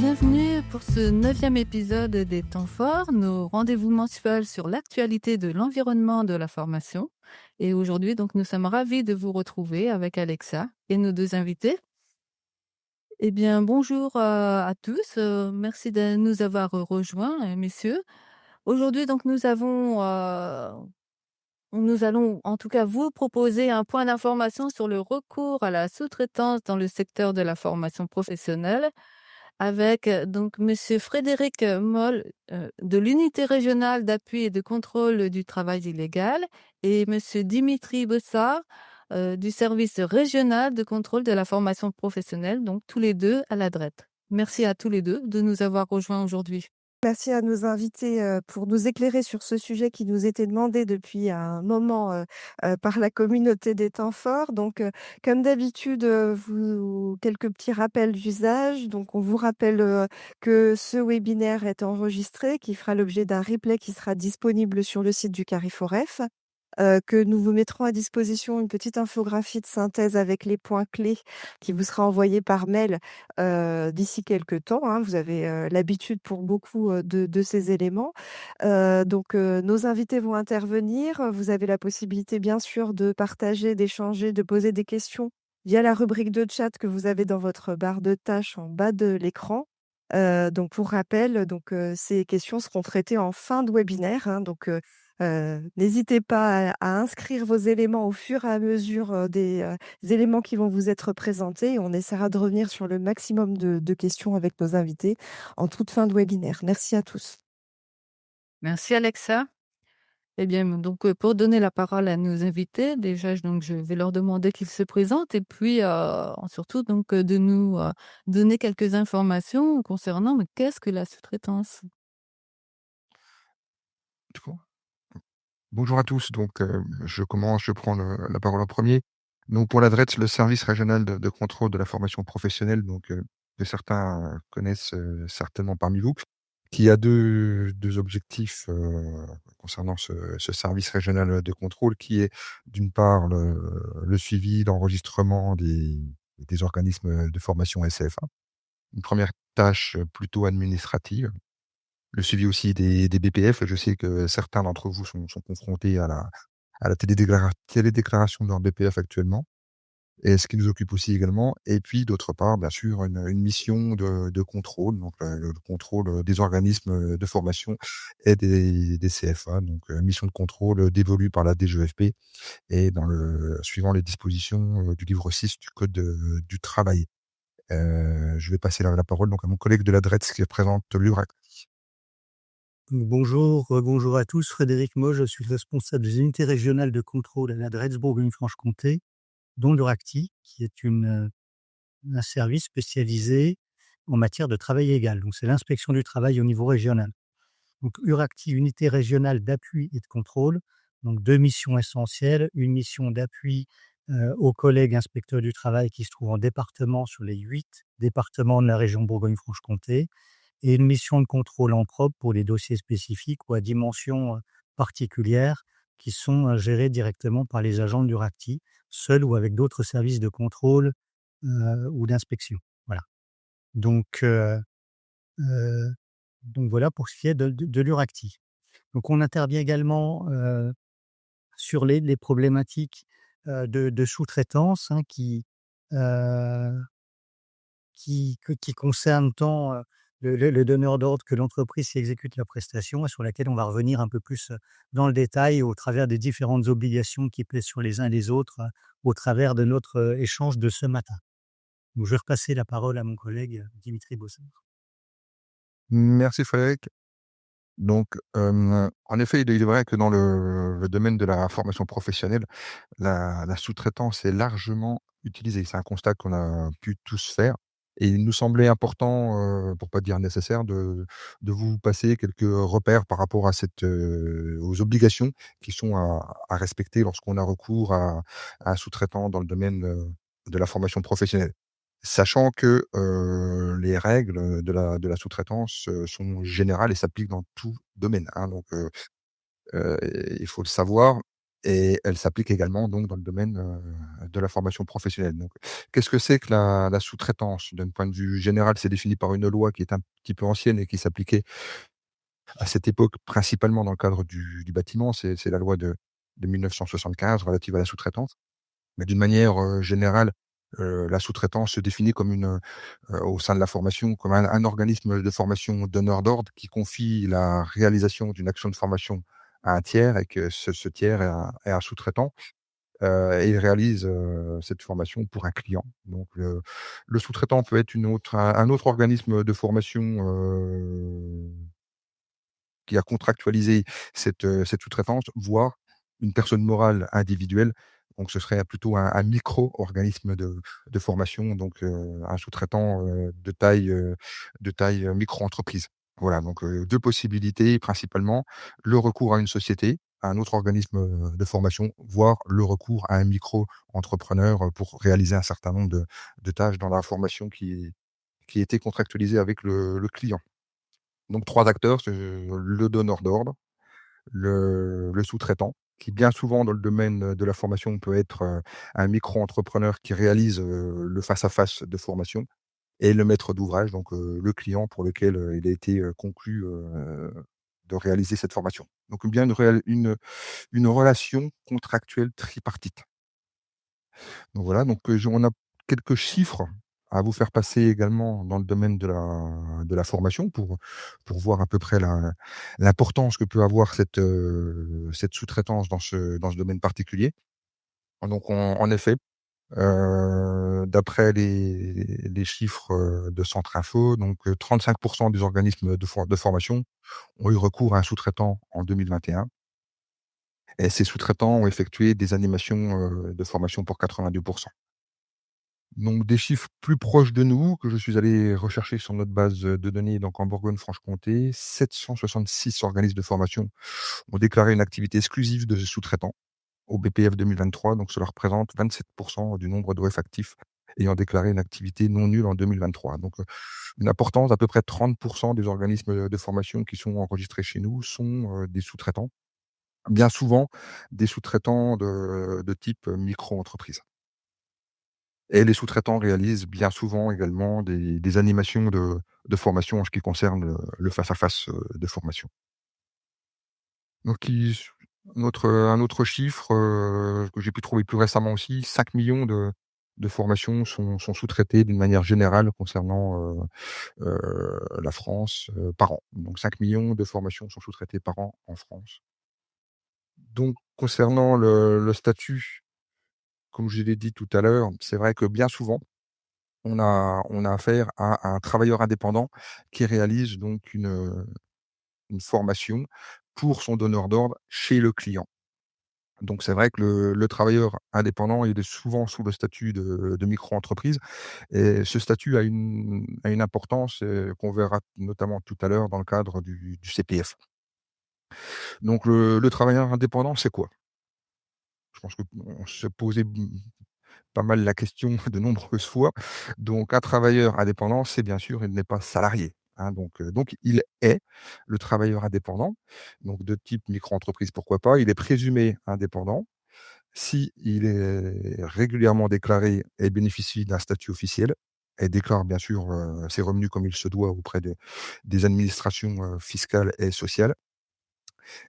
bienvenue pour ce 9e épisode des Temps forts, nos rendez-vous mensuels sur l'actualité de l'environnement de la formation. Et aujourd'hui, donc, nous sommes ravis de vous retrouver avec Alexa et nos 2 invités. Eh bien, bonjour, à tous, merci de nous avoir rejoints, messieurs. Aujourd'hui, donc, nous allons en tout cas vous proposer un point d'information sur le recours à la sous-traitance dans le secteur de la formation professionnelle avec donc monsieur Frédéric Moll, de l'unité régionale d'appui et de contrôle du travail illégal et monsieur Dimitri Bossard, du service régional de contrôle de la formation professionnelle, donc tous les 2 à la DRET. Merci à tous les 2 de nous avoir rejoints aujourd'hui. Merci à nos invités, pour nous éclairer sur ce sujet qui nous était demandé depuis un moment, par la communauté des temps forts. Donc, comme d'habitude, quelques petits rappels d'usage. Donc on vous rappelle, que ce webinaire est enregistré, qui fera l'objet d'un replay qui sera disponible sur le site du Cariforef. Que nous vous mettrons à disposition une petite infographie de synthèse avec les points clés qui vous sera envoyée par mail, d'ici quelques temps, hein. Vous avez, l'habitude pour beaucoup, de ces éléments. Nos invités vont intervenir. Vous avez la possibilité bien sûr de partager, d'échanger, de poser des questions via la rubrique de chat que vous avez dans votre barre de tâches en bas de l'écran. Donc pour rappel, ces questions seront traitées en fin de webinaire, hein. N'hésitez pas à inscrire vos éléments au fur et à mesure, des éléments qui vont vous être présentés et on essaiera de revenir sur le maximum de questions avec nos invités en toute fin de webinaire. Merci à tous. Merci Alexa. Eh bien, donc, pour donner la parole à nos invités, déjà, je vais leur demander qu'ils se présentent et puis, surtout, donc, de nous, donner quelques informations concernant, mais qu'est-ce que la sous-traitance? Du coup, bonjour à tous. Je prends la parole en premier. Donc, pour la DRETS, le service régional de contrôle de la formation professionnelle, que certains connaissent certainement parmi vous, qui a deux objectifs concernant ce service régional de contrôle, qui est d'une part le suivi, l'enregistrement des organismes de formation SCFA. Une première tâche plutôt administrative. Le suivi aussi des BPF. Je sais que certains d'entre vous sont confrontés à la télédéclaration de leur BPF actuellement et ce qui nous occupe aussi également. Et puis d'autre part, bien sûr, une mission de contrôle, donc le contrôle des organismes de formation et des CFA, mission de contrôle dévolue par la DGEFP et suivant les dispositions du livre 6 du code du travail. Je vais passer la parole donc à mon collègue de la DRETS qui représente l'URAC. Bonjour, bonjour à tous. Frédéric Moll, je suis responsable des unités régionales de contrôle à la DRETS Bourgogne-Franche-Comté, dont l'URACTI, qui est un service spécialisé en matière de travail égal. Donc, c'est l'inspection du travail au niveau régional. Donc, URACTI, unité régionale d'appui et de contrôle. Donc, 2 missions essentielles. Une mission d'appui aux collègues inspecteurs du travail qui se trouvent en département sur les 8 départements de la région Bourgogne-Franche-Comté. Et une mission de contrôle en propre pour les dossiers spécifiques ou à dimension particulière qui sont gérés directement par les agents de l'URACTI, seuls ou avec d'autres services de contrôle ou d'inspection. Voilà. Donc voilà pour ce qui est de l'URACTI. Donc on intervient également sur les problématiques de sous-traitance, hein, qui concernent tant le donneur d'ordre que l'entreprise qui exécute la prestation et sur laquelle on va revenir un peu plus dans le détail au travers des différentes obligations qui pèsent sur les uns et les autres au travers de notre échange de ce matin. Donc, je vais repasser la parole à mon collègue Dimitri Bossard. Merci Frédéric. En effet, il est vrai que dans le domaine de la formation professionnelle, la sous-traitance est largement utilisée. C'est un constat qu'on a pu tous faire et il nous semblait important, pour pas dire nécessaire, de vous passer quelques repères par rapport aux obligations qui sont à respecter lorsqu'on a recours à un sous-traitant dans le domaine, de la formation professionnelle. Sachant que, les règles de la sous-traitance, sont générales et s'appliquent dans tout domaine, hein, il faut le savoir. et elle s'applique également donc dans le domaine, de la formation professionnelle. Donc, qu'est-ce que c'est que la sous-traitance? D'un point de vue général, c'est défini par une loi qui est un petit peu ancienne et qui s'appliquait à cette époque principalement dans le cadre du bâtiment. C'est la loi de 1975 relative à la sous-traitance. Mais d'une manière, générale, la sous-traitance se définit comme au sein de la formation, comme un organisme de formation donneur d'ordre qui confie la réalisation d'une action de formation à un tiers et que ce tiers est un sous-traitant, et il réalise, cette formation pour un client. Donc le sous-traitant peut être un autre organisme de formation, qui a contractualisé cette sous-traitance, voire une personne morale individuelle. Donc ce serait plutôt un micro-organisme de formation, donc un sous-traitant, de taille, micro-entreprise. Voilà, donc 2 possibilités principalement: le recours à une société, à un autre organisme, de formation, voire le recours à un micro-entrepreneur, pour réaliser un certain nombre de tâches dans la formation qui était contractualisée avec le client. Donc 3 acteurs, c'est le donneur d'ordre, le sous-traitant, qui bien souvent dans le domaine, de la formation peut être, un micro-entrepreneur qui réalise, le face à face de formation, et le maître d'ouvrage, donc le client pour lequel, il a été, conclu, de réaliser cette formation. Donc bien une relation contractuelle tripartite. Donc voilà, donc on a quelques chiffres à vous faire passer également dans le domaine de la formation pour voir à peu près l'importance que peut avoir cette sous-traitance dans ce domaine particulier. Donc en effet, d'après les chiffres, de Centre Info, donc 35 des organismes de formation ont eu recours à un sous-traitant en 2021, et ces sous-traitants ont effectué des animations, de formation pour 82. Donc des chiffres plus proches de nous, que je suis allé rechercher sur notre base, de données, donc en Bourgogne-Franche-Comté, 766 organismes de formation ont déclaré une activité exclusive de sous-traitants au BPF 2023, donc cela représente 27 du nombre d'OF actifs ayant déclaré une activité non nulle en 2023. Donc, une importance d'à peu près 30 des organismes de formation qui sont enregistrés chez nous sont, des sous-traitants. Bien souvent des sous-traitants de type micro-entreprise. Et les sous-traitants réalisent bien souvent également des animations de formation en ce qui concerne, le face à face, de formation. Donc un autre chiffre, que j'ai pu trouver plus récemment aussi, 5 millions de formations sont sous-traitées d'une manière générale concernant, la France, par an. Donc 5 millions de formations sont sous-traitées par an en France. Donc concernant le statut, comme je l'ai dit tout à l'heure, c'est vrai que bien souvent on a affaire à un travailleur indépendant qui réalise donc une formation pour son donneur d'ordre chez le client. Donc c'est vrai que le travailleur indépendant, il est souvent sous le statut de micro-entreprise, et ce statut a une importance, qu'on verra notamment tout à l'heure dans le cadre du CPF. Donc le travailleur indépendant, c'est quoi? Je pense qu'on se posait pas mal la question de nombreuses fois. Donc un travailleur indépendant, c'est bien sûr, il n'est pas salarié, hein, donc il est le travailleur indépendant, donc de type micro-entreprise, pourquoi pas. Il est présumé indépendant si il est régulièrement déclaré et bénéficie d'un statut officiel et déclare bien sûr, ses revenus comme il se doit auprès des administrations, fiscales et sociales,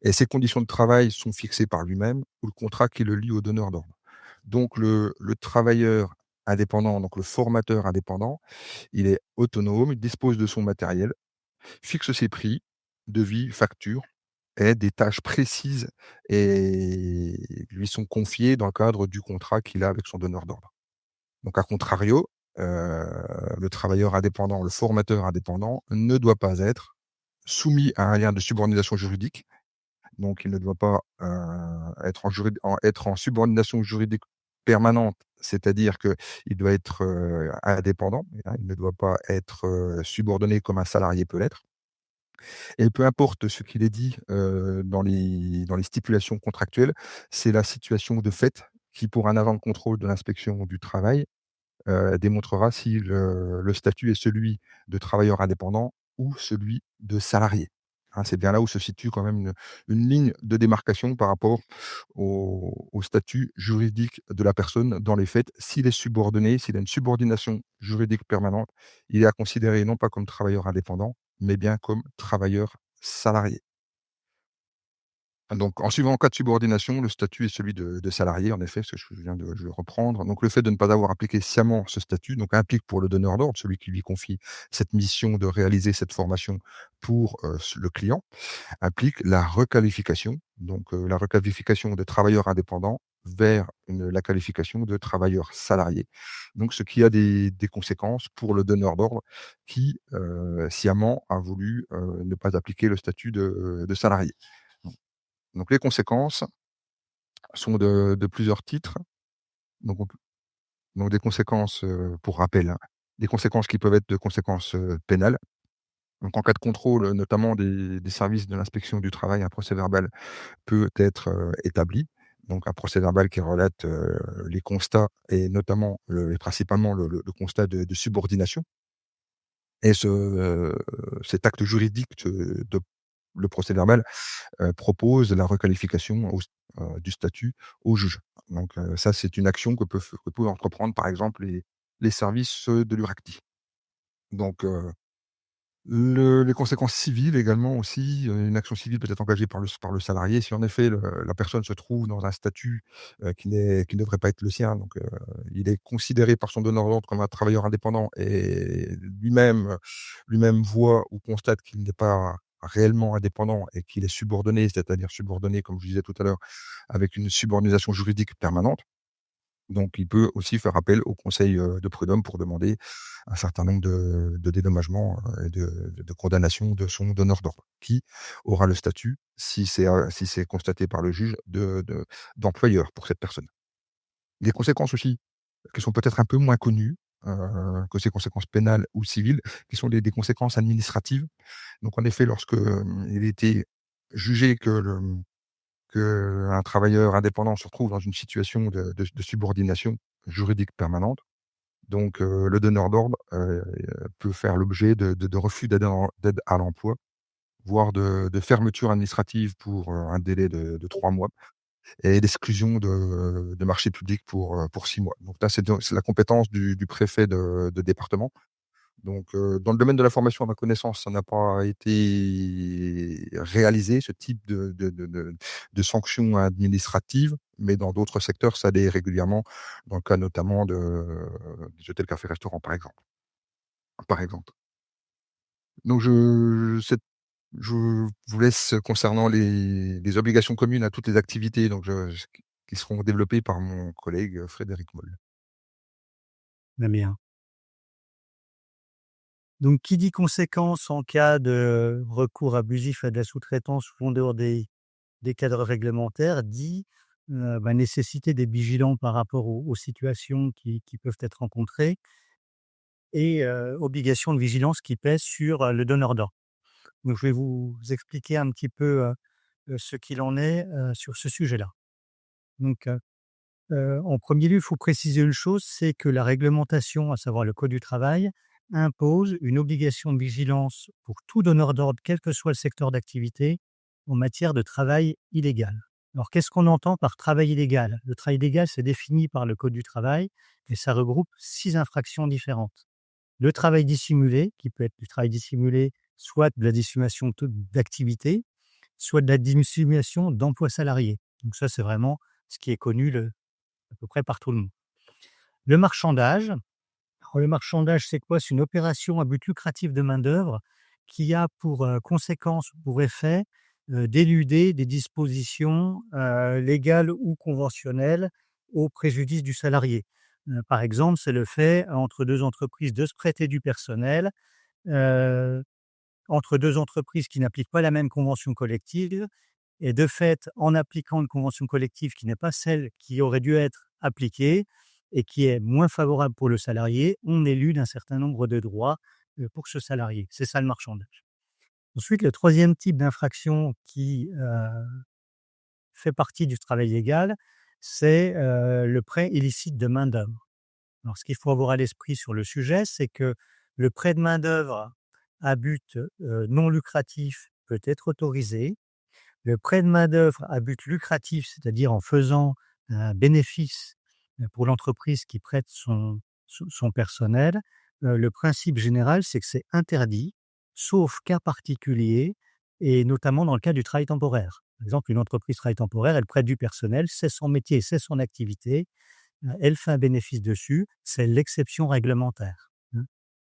et ses conditions de travail sont fixées par lui-même ou le contrat qui le lie au donneur d'ordre. Donc le travailleur indépendant, donc le formateur indépendant, il est autonome, il dispose de son matériel, fixe ses prix, devis, factures, et des tâches précises lui sont confiées dans le cadre du contrat qu'il a avec son donneur d'ordre. Donc à contrario, le travailleur indépendant, le formateur indépendant ne doit pas être soumis à un lien de subordination juridique. Donc il ne doit pas, être en subordination juridique permanente, c'est-à-dire qu'il doit être, indépendant, hein, il ne doit pas être, subordonné comme un salarié peut l'être, et peu importe ce qu'il est dit, dans les stipulations contractuelles, c'est la situation de fait qui, pour un avant de contrôle de l'inspection du travail, démontrera si le statut est celui de travailleur indépendant ou celui de salarié, hein. C'est bien là où se situe quand même une ligne de démarcation par rapport au statut juridique de la personne dans les faits. S'il est subordonné, s'il a une subordination juridique permanente, il est à considérer non pas comme travailleur indépendant, mais bien comme travailleur salarié. Donc, en suivant en cas de subordination, le statut est celui de salarié, en effet, ce que je viens de reprendre. Donc, le fait de ne pas avoir appliqué sciemment ce statut, donc implique pour le donneur d'ordre, celui qui lui confie cette mission de réaliser cette formation pour le client, implique la requalification. Donc, la requalification de travailleur indépendant vers la qualification de travailleur salarié. Donc, ce qui a des conséquences pour le donneur d'ordre qui, sciemment, a voulu ne pas appliquer le statut de salarié. Donc les conséquences sont de plusieurs titres. Donc on peut donc des conséquences, pour rappel, hein, des conséquences qui peuvent être de conséquences, pénales. Donc en cas de contrôle, notamment des services de l'inspection du travail, un procès-verbal peut être, établi. Donc un procès-verbal qui relate, les constats et notamment et principalement le constat de subordination et cet acte juridique le procès-verbal propose la requalification du statut au juge. Donc ça, c'est une action que peuvent entreprendre, par exemple, les services, de l'URACTI. Donc les conséquences civiles également aussi, une action civile peut être engagée par le salarié si en effet la personne se trouve dans un statut, qui ne devrait pas être le sien. Donc il est considéré par son donneur d'ordre comme un travailleur indépendant et lui-même voit ou constate qu'il n'est pas réellement indépendant et qu'il est subordonné, c'est-à-dire subordonné, comme je disais tout à l'heure, avec une subordination juridique permanente. Donc il peut aussi faire appel au conseil, de prud'homme pour demander un certain nombre de dédommagements, et de condamnations de son donneur d'ordre, qui aura le statut, si c'est constaté par le juge, d'employeur pour cette personne. Les conséquences aussi, qui sont peut-être un peu moins connues, que ces conséquences pénales ou civiles, qui sont des conséquences administratives. Donc en effet, lorsque, il était jugé qu'un travailleur indépendant se retrouve dans une situation de subordination juridique permanente. Donc, le donneur d'ordre, peut faire l'objet de refus d'aide à l'emploi, voire de fermeture administrative pour, un délai de 3 mois et d'exclusion de marché public pour 6 mois. Donc là, c'est la compétence du préfet de département. Donc, dans le domaine de la formation, à ma connaissance, ça n'a pas été réalisé, ce type de sanctions administratives, mais dans d'autres secteurs, ça l'est régulièrement, dans le cas notamment des hôtels, cafés, restaurants, par exemple. Donc je vous laisse concernant les obligations communes à toutes les activités, donc qui seront développées par mon collègue, Frédéric Moll. Très bien. Donc qui dit conséquences en cas de recours abusif à de la sous-traitance ou en dehors des cadres réglementaires dit, nécessité d'être vigilant par rapport aux situations qui peuvent être rencontrées et obligation de vigilance qui pèse sur, le donneur d'ordre. Donc je vais vous expliquer un petit peu, ce qu'il en est, sur ce sujet-là. Donc en premier lieu, il faut préciser une chose, c'est que la réglementation, à savoir le code du travail, impose une obligation de vigilance pour tout donneur d'ordre, quel que soit le secteur d'activité, en matière de travail illégal. Alors, qu'est-ce qu'on entend par travail illégal? Le travail illégal, c'est défini par le code du travail et ça regroupe 6 infractions différentes. Le travail dissimulé, qui peut être du travail dissimulé, soit de la dissimulation d'activité, soit de la dissimulation d'emploi salarié. Donc ça, c'est vraiment ce qui est connu à peu près par tout le monde. Le marchandage. Alors, le marchandage, c'est quoi? C'est une opération à but lucratif de main-d'œuvre qui a pour conséquence, pour effet, d'éluder des dispositions légales ou conventionnelles au préjudice du salarié. Par exemple, c'est le fait entre deux entreprises de se prêter du personnel, euh, entre deux entreprises qui n'appliquent pas la même convention collective. Et de fait, en appliquant une convention collective qui n'est pas celle qui aurait dû être appliquée et qui est moins favorable pour le salarié, on élude un certain nombre de droits pour ce salarié. C'est ça le marchandage. Ensuite, le troisième type d'infraction qui fait partie du travail légal, c'est le prêt illicite de main-d'œuvre. Alors, ce qu'il faut avoir à l'esprit sur le sujet, c'est que le prêt de main-d'œuvre à but non lucratif peut être autorisé. Le prêt de main-d'œuvre à but lucratif, c'est-à-dire en faisant un bénéfice pour l'entreprise qui prête son personnel, le principe général, c'est que c'est interdit, sauf cas particulier et notamment dans le cas du travail temporaire. Par exemple, une entreprise travail temporaire, elle prête du personnel, c'est son métier, c'est son activité, elle fait un bénéfice dessus, c'est l'exception réglementaire, hein.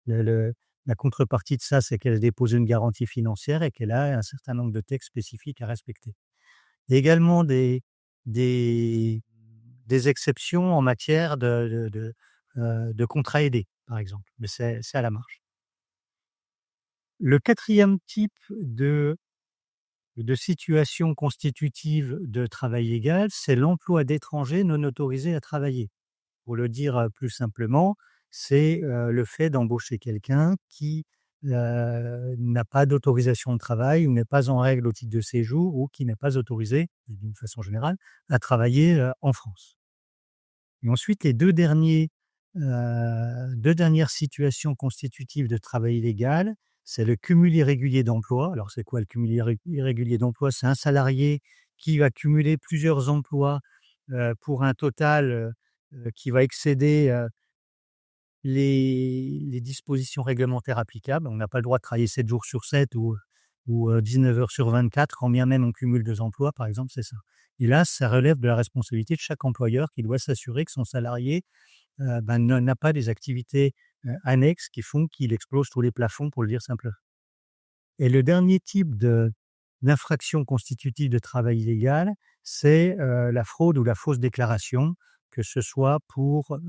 Le la contrepartie de ça, c'est qu'elle dépose une garantie financière et qu'elle a un certain nombre de textes spécifiques à respecter. Il y a également des des exceptions en matière de contrats aidés, par exemple, mais c'est à la marge. Le quatrième type de situation constitutive de travail légal, c'est l'emploi d'étrangers non autorisés à travailler. Pour le dire, plus simplement, c'est, le fait d'embaucher quelqu'un qui, n'a pas d'autorisation de travail ou n'est pas en règle au titre de séjour ou qui n'est pas autorisé, d'une façon générale, à travailler, en France. Et ensuite les 2 dernières situations constitutives de travail illégal, c'est le cumul irrégulier d'emplois. Alors c'est quoi le cumul irrégulier d'emplois? C'est un salarié qui va cumuler plusieurs emplois, pour un total, qui va excéder, les dispositions réglementaires applicables. On n'a pas le droit de travailler 7 jours sur 7 ou 19 heures sur 24, quand bien même on cumule 2 emplois, par exemple, c'est ça. Et là, ça relève de la responsabilité de chaque employeur qui doit s'assurer que son salarié, n'a pas des activités, annexes qui font qu'il explose tous les plafonds, pour le dire simplement. Et le dernier type d'infraction constitutive de travail illégal, c'est, la fraude ou la fausse déclaration, que ce soit pour,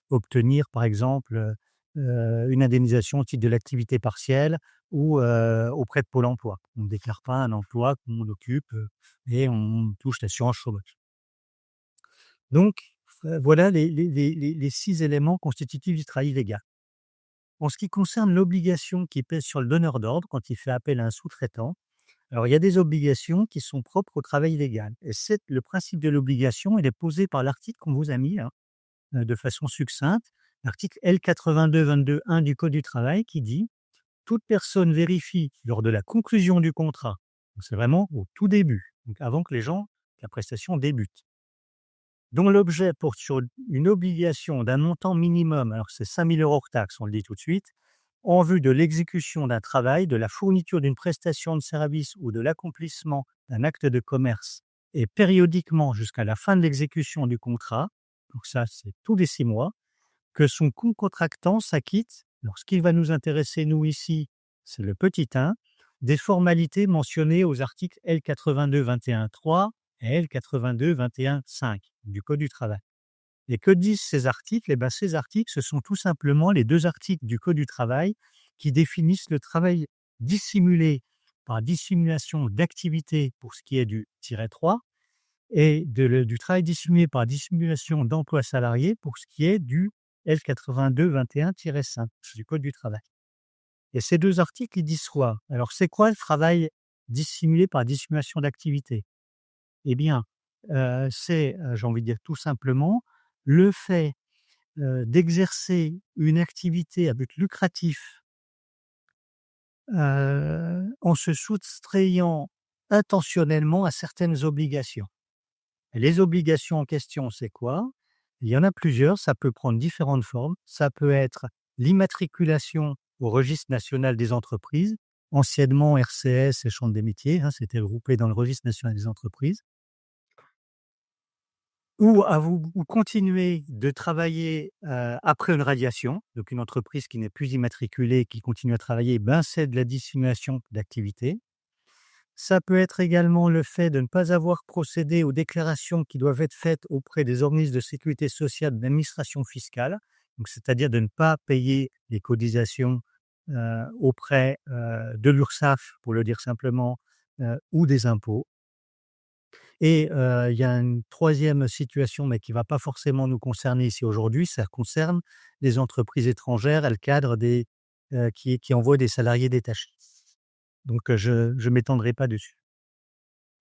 obtenir, par exemple, une indemnisation au titre de l'activité partielle ou, auprès de Pôle emploi. On ne déclare pas un emploi qu'on occupe, et on touche l'assurance chômage. Donc, voilà les 6 éléments constitutifs du travail illégal. En ce qui concerne l'obligation qui pèse sur le donneur d'ordre quand il fait appel à un sous-traitant, alors il y a des obligations qui sont propres au travail illégal et c'est le principe de l'obligation, il est posé par l'article qu'on vous a mis, hein, de façon succincte, l'article L8222-1 du Code du travail qui dit: «Toute personne vérifie lors de la conclusion du contrat», donc c'est vraiment au tout début, donc avant que la prestation débute, dont l'objet porte sur une obligation d'un montant minimum, alors c'est 5 000 € hors taxe, on le dit tout de suite, en vue de l'exécution d'un travail, de la fourniture d'une prestation de service ou de l'accomplissement d'un acte de commerce et périodiquement jusqu'à la fin de l'exécution du contrat, donc ça c'est tous les 6 mois, que son contractant s'acquitte, alors ce qui va nous intéresser nous ici, c'est le petit 1, des formalités mentionnées aux articles L8221-3 et L8221-5 du Code du travail. Et que disent ces articles? Eh ben, ces articles, ce sont tout simplement les 2 articles du Code du travail qui définissent le travail dissimulé par dissimulation d'activité pour ce qui est du -3 et du travail dissimulé par dissimulation d'emploi salarié pour ce qui est du L8221-5 du Code du travail. Et ces 2 articles, ils disent quoi? Alors, c'est quoi le travail dissimulé par dissimulation d'activité? Eh bien, c'est, j'ai envie de dire tout simplement, le fait, d'exercer une activité à but lucratif, en se soustrayant intentionnellement à certaines obligations. Et les obligations en question, c'est quoi? Il y en a plusieurs, ça peut prendre différentes formes. Ça peut être l'immatriculation au registre national des entreprises, anciennement RCS et Chambre des métiers, hein, c'était regroupé dans le registre national des entreprises. Ou continuer de travailler, après une radiation, donc une entreprise qui n'est plus immatriculée, qui continue à travailler, ben, c'est de la dissimulation d'activité. Ça peut être également le fait de ne pas avoir procédé aux déclarations qui doivent être faites auprès des organismes de sécurité sociale, d'administration fiscale, donc c'est-à-dire de ne pas payer les cotisations, auprès, de l'URSSAF, pour le dire simplement, ou des impôts. Et il y a une troisième situation, mais qui ne va pas forcément nous concerner ici aujourd'hui, ça concerne les entreprises étrangères, elles cadrent qui envoient des salariés détachés. Donc je ne m'étendrai pas dessus.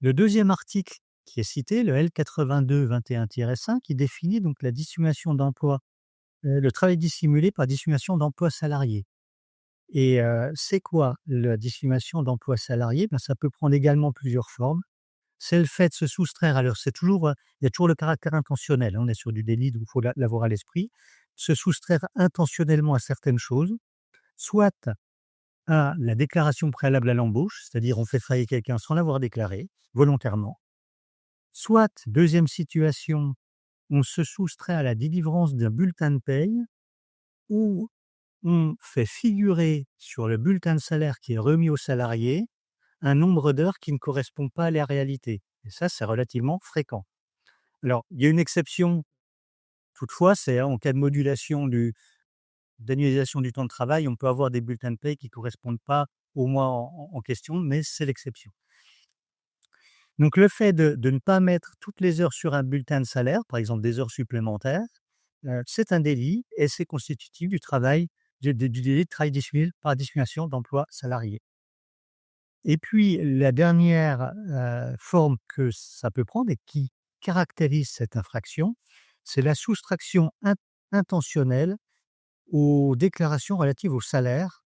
Le deuxième article qui est cité, le L8221-5, qui définit donc la dissimulation d'emploi, le travail dissimulé par dissimulation d'emploi salarié. Et c'est quoi la discrimination d'emploi salarié? Ben, ça peut prendre également plusieurs formes. C'est le fait de se soustraire, alors c'est toujours, il y a toujours le caractère intentionnel, hein, on est sur du délit, donc il faut l'avoir à l'esprit. Se soustraire intentionnellement à certaines choses, soit à la déclaration préalable à l'embauche, c'est-à-dire on fait travailler quelqu'un sans l'avoir déclaré, volontairement. Soit, deuxième situation, on se soustrait à la délivrance d'un bulletin de paye où on fait figurer sur le bulletin de salaire qui est remis aux salariés un nombre d'heures qui ne correspond pas à la réalité. Et ça, c'est relativement fréquent. Alors, il y a une exception, toutefois, c'est en cas de modulation d'annualisation du temps de travail, on peut avoir des bulletins de paie qui ne correspondent pas au mois en question, mais c'est l'exception. Donc, le fait de ne pas mettre toutes les heures sur un bulletin de salaire, par exemple des heures supplémentaires, c'est un délit et c'est constitutif du travail, du délit de travail dissimulé par dissimulation d'emploi salarié. Et puis, la dernière forme que ça peut prendre et qui caractérise cette infraction, c'est la soustraction intentionnelle aux déclarations relatives au salaire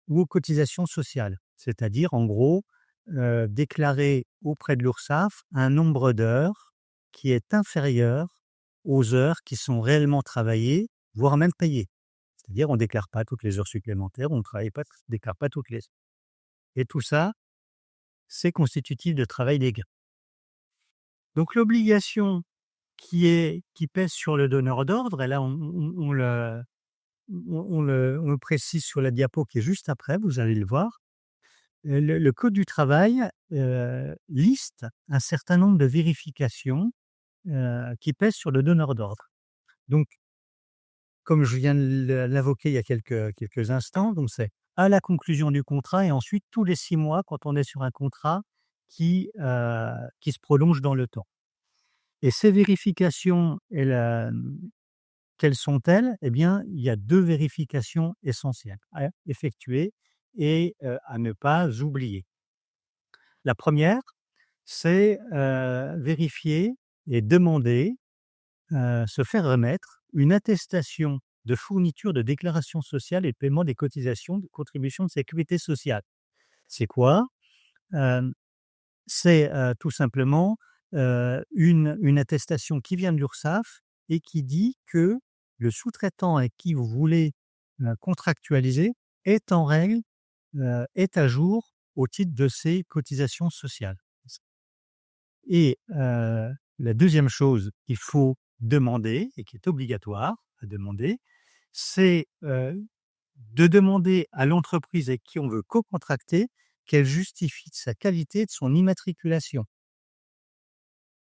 ou aux cotisations sociales. C'est-à-dire, en gros, déclarer auprès de l'URSSAF un nombre d'heures qui est inférieur aux heures qui sont réellement travaillées, voire même payées. C'est-à-dire, on ne déclare pas toutes les heures supplémentaires, on ne déclare pas toutes les heures. Et tout ça, c'est constitutif de travail des gains. Donc l'obligation qui pèse sur le donneur d'ordre, et là on le précise sur la diapo qui est juste après, vous allez le voir. Le code du travail liste un certain nombre de vérifications qui pèsent sur le donneur d'ordre. Donc, comme je viens de l'invoquer il y a quelques instants, donc c'est à la conclusion du contrat et ensuite tous les 6 mois quand on est sur un contrat qui se prolonge dans le temps. Et ces vérifications, quelles sont-elles? Eh bien, il y a 2 vérifications essentielles à effectuer et à ne pas oublier. La première, c'est, vérifier et demander, se faire remettre une attestation de fourniture de déclaration sociale et de paiement des cotisations de contribution de sécurité sociale. C'est quoi? Hem, c'est, tout simplement, une attestation qui vient de l'URSSAF et qui dit que le sous-traitant avec qui vous voulez, contractualiser est en règle, est à jour au titre de ses cotisations sociales. Et la deuxième chose qu'il faut demander et qui est obligatoire à demander, c'est, de demander à l'entreprise avec qui on veut co-contracter qu'elle justifie de sa qualité et de son immatriculation.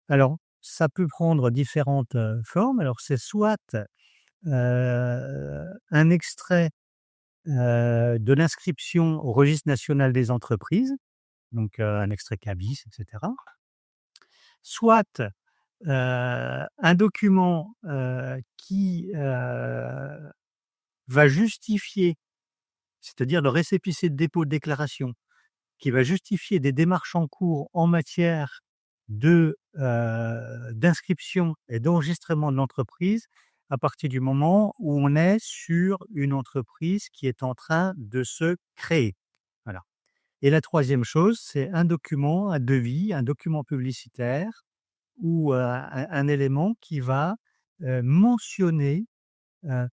Alors, ça peut prendre différentes, formes. Alors, c'est soit, un extrait, de l'inscription au registre national des entreprises, donc un extrait CABIS et cetera. Soit, un document, qui, va justifier, c'est-à-dire le récépissé de dépôt de déclaration, qui va justifier des démarches en cours en matière d'inscription et d'enregistrement de l'entreprise à partir du moment où on est sur une entreprise qui est en train de se créer. Voilà. Et la troisième chose, c'est un document, un devis, un document publicitaire ou un élément qui va mentionner euh,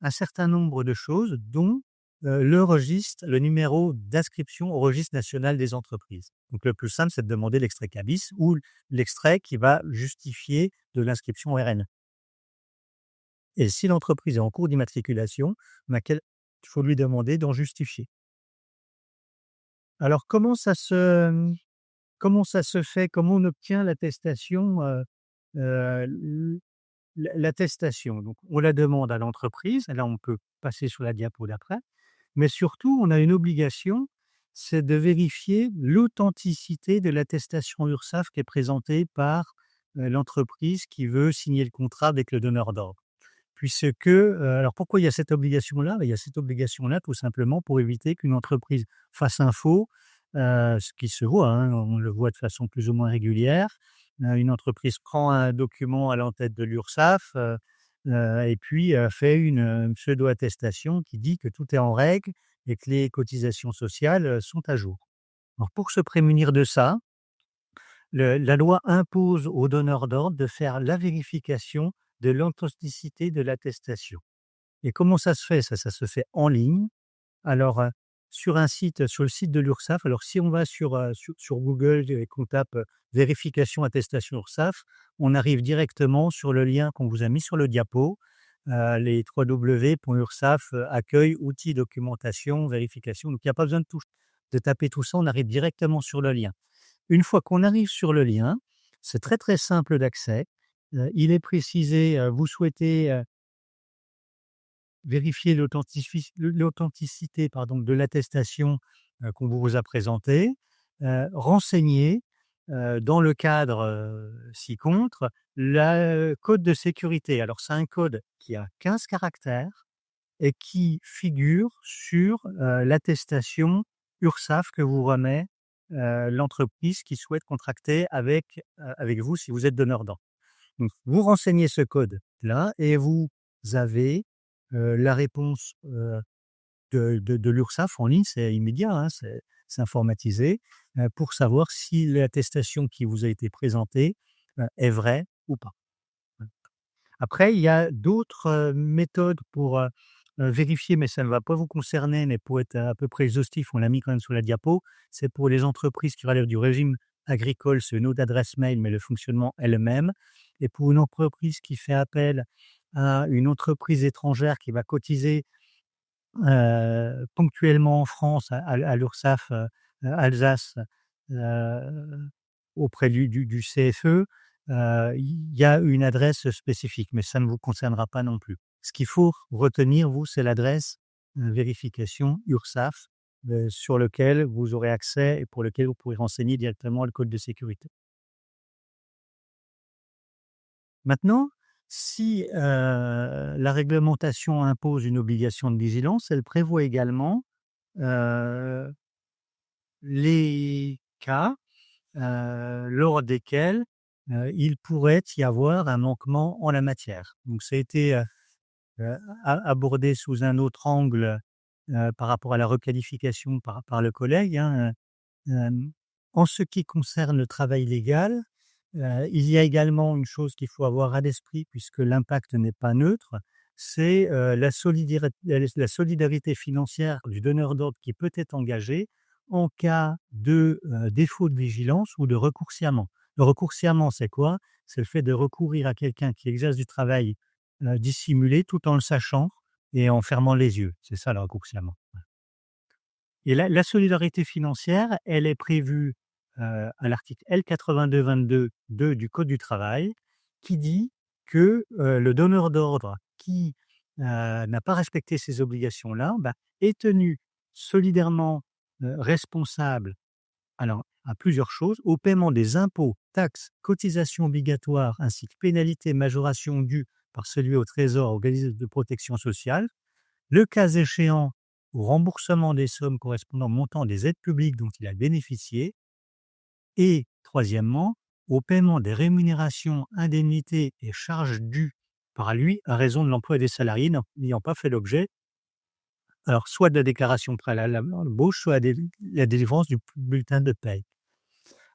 un certain nombre de choses, dont le numéro d'inscription au registre national des entreprises. Donc le plus simple, c'est de demander l'extrait CABIS ou l'extrait qui va justifier de l'inscription au RN. Et si l'entreprise est en cours d'immatriculation, il faut lui demander d'en justifier. Alors comment ça se fait? Comment on obtient l'attestation? L'attestation, donc on la demande à l'entreprise, là on peut passer sur la diapo d'après, mais surtout on a une obligation, c'est de vérifier l'authenticité de l'attestation URSSAF qui est présentée par, l'entreprise qui veut signer le contrat avec le donneur d'ordre. Puisque, alors pourquoi il y a cette obligation-là? Il y a cette obligation-là tout simplement pour éviter qu'une entreprise fasse un faux, ce qui se voit, hein, on le voit de façon plus ou moins régulière. Une entreprise prend un document à l'entête de l'URSSAF, et puis fait une pseudo-attestation qui dit que tout est en règle et que les cotisations sociales sont à jour. Alors pour se prémunir de ça, la loi impose aux donneurs d'ordre de faire la vérification de l'authenticité de l'attestation. Et comment ça se fait? Ça se fait en ligne. Alors, sur le site de l'URSSAF, alors si on va sur Google et qu'on tape, vérification attestation URSSAF, on arrive directement sur le lien qu'on vous a mis sur le diapo, les www.ursaf, accueil, outils, documentation, vérification. Donc il n'y a pas besoin de taper tout ça, on arrive directement sur le lien. Une fois qu'on arrive sur le lien, c'est très, très simple d'accès. Il est précisé, vous souhaitez, vérifier l'authenticité de l'attestation, qu'on vous a présentée, renseigner, dans le cadre, ci-contre, le code de sécurité. Alors c'est un code qui a 15 caractères et qui figure sur, l'attestation URSSAF que vous remet, l'entreprise qui souhaite contracter avec vous si vous êtes donneur d'ordre. Donc vous renseignez ce code-là et vous avez, la réponse, de l'URSSAF en ligne, c'est immédiat, hein, c'est informatisé, pour savoir si l'attestation qui vous a été présentée, est vraie ou pas. Après, il y a d'autres, méthodes pour, vérifier, mais ça ne va pas vous concerner, mais pour être à peu près exhaustif, on l'a mis quand même sur la diapo. C'est pour les entreprises qui relèvent du régime agricole, c'est une autre adresse mail, mais le fonctionnement est le même. Et pour une entreprise qui fait appel à une entreprise étrangère qui va cotiser, ponctuellement en France à l'URSSAF, Alsace, heu, auprès du CFE, il y a une adresse spécifique, mais ça ne vous concernera pas non plus. Ce qu'il faut retenir, vous, c'est l'adresse, vérification URSSAF, sur lequel vous aurez accès et pour lequel vous pourrez renseigner directement le code de sécurité. Maintenant, si, la réglementation impose une obligation de vigilance, elle prévoit également, heu, les cas, lors desquels, il pourrait y avoir un manquement en la matière. Donc ça a été, abordé sous un autre angle, par rapport à la requalification par le collègue, hein, en ce qui concerne le travail légal, il y a également une chose qu'il faut avoir à l'esprit puisque l'impact n'est pas neutre, c'est, la solidarité financière du donneur d'ordre qui peut être engagée en cas de, défaut de vigilance ou de recours sciemment. Le recours sciemment, c'est quoi? C'est le fait de recourir à quelqu'un qui exerce du travail, dissimulé tout en le sachant et en fermant les yeux. C'est ça le recours sciemment. Et la solidarité financière, elle est prévue, à l'article L 8222-2 du code du travail qui dit que, le donneur d'ordre qui, n'a pas respecté ces obligations-là, bah, est tenu solidairement, responsable, alors à plusieurs choses, au paiement des impôts, taxes, cotisations obligatoires ainsi que pénalités, majorations dues par celui au Trésor, organisme de protection sociale, le cas échéant, au remboursement des sommes correspondant au montant des aides publiques dont il a bénéficié et troisièmement, au paiement des rémunérations, indemnités et charges dues par lui à raison de l'emploi des salariés n'ayant pas fait l'objet, alors soit de la déclaration préalable à l'embauche, soit la délivrance du bulletin de paie.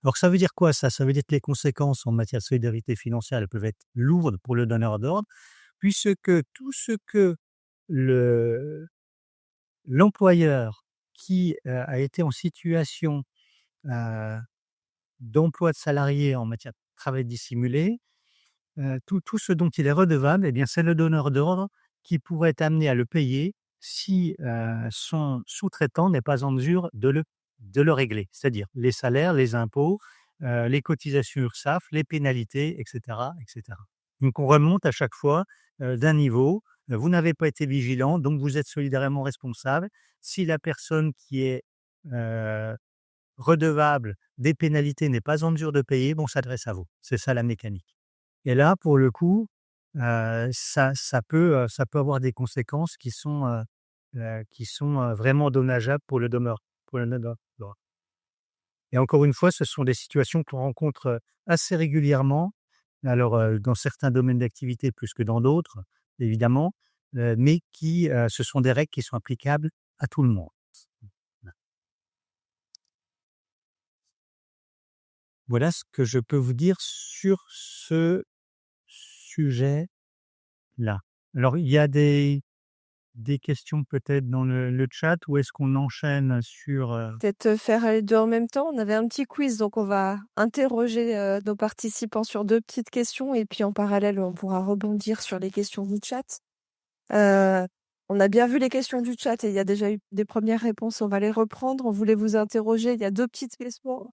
Alors ça veut dire quoi ça? Ça veut dire que les conséquences en matière de solidarité financière, elles peuvent être lourdes pour le donneur d'ordre, puisque tout ce que le l'employeur qui, a été en situation, heu, d'emploi de salarié en matière de travail dissimulé, tout ce dont il est redevable, eh bien, c'est le donneur d'ordre qui pourrait être amené à le payer si, son sous-traitant n'est pas en mesure de le régler. C'est-à-dire les salaires, les impôts, les cotisations URSSAF, les pénalités et cetera et cetera. Donc on remonte à chaque fois, d'un niveau. Vous n'avez pas été vigilant, donc vous êtes solidairement responsable. Si la personne qui est, heu, redevable des pénalités n'est pas en mesure de payer, bon, on s'adresse à vous. C'est ça la mécanique. Et là, pour le coup, ça peut avoir des conséquences qui sont vraiment dommageables pour le donneur d'ordre. Et encore une fois, ce sont des situations qu'on rencontre, assez régulièrement, alors, dans certains domaines d'activité plus que dans d'autres, évidemment, mais qui, ce sont des règles qui sont applicables à tout le monde. Voilà ce que je peux vous dire sur ce sujet-là. Alors il y a des questions peut-être dans le chat ou est-ce qu'on enchaîne sur, Peut-être, faire les 2 en même temps. On avait un petit quiz, donc on va interroger, nos participants sur 2 petites questions et puis en parallèle, on pourra rebondir sur les questions du chat. Heu, on a bien vu les questions du chat et il y a déjà eu des premières réponses, on va les reprendre. On voulait vous interroger, il y a 2 petites questions.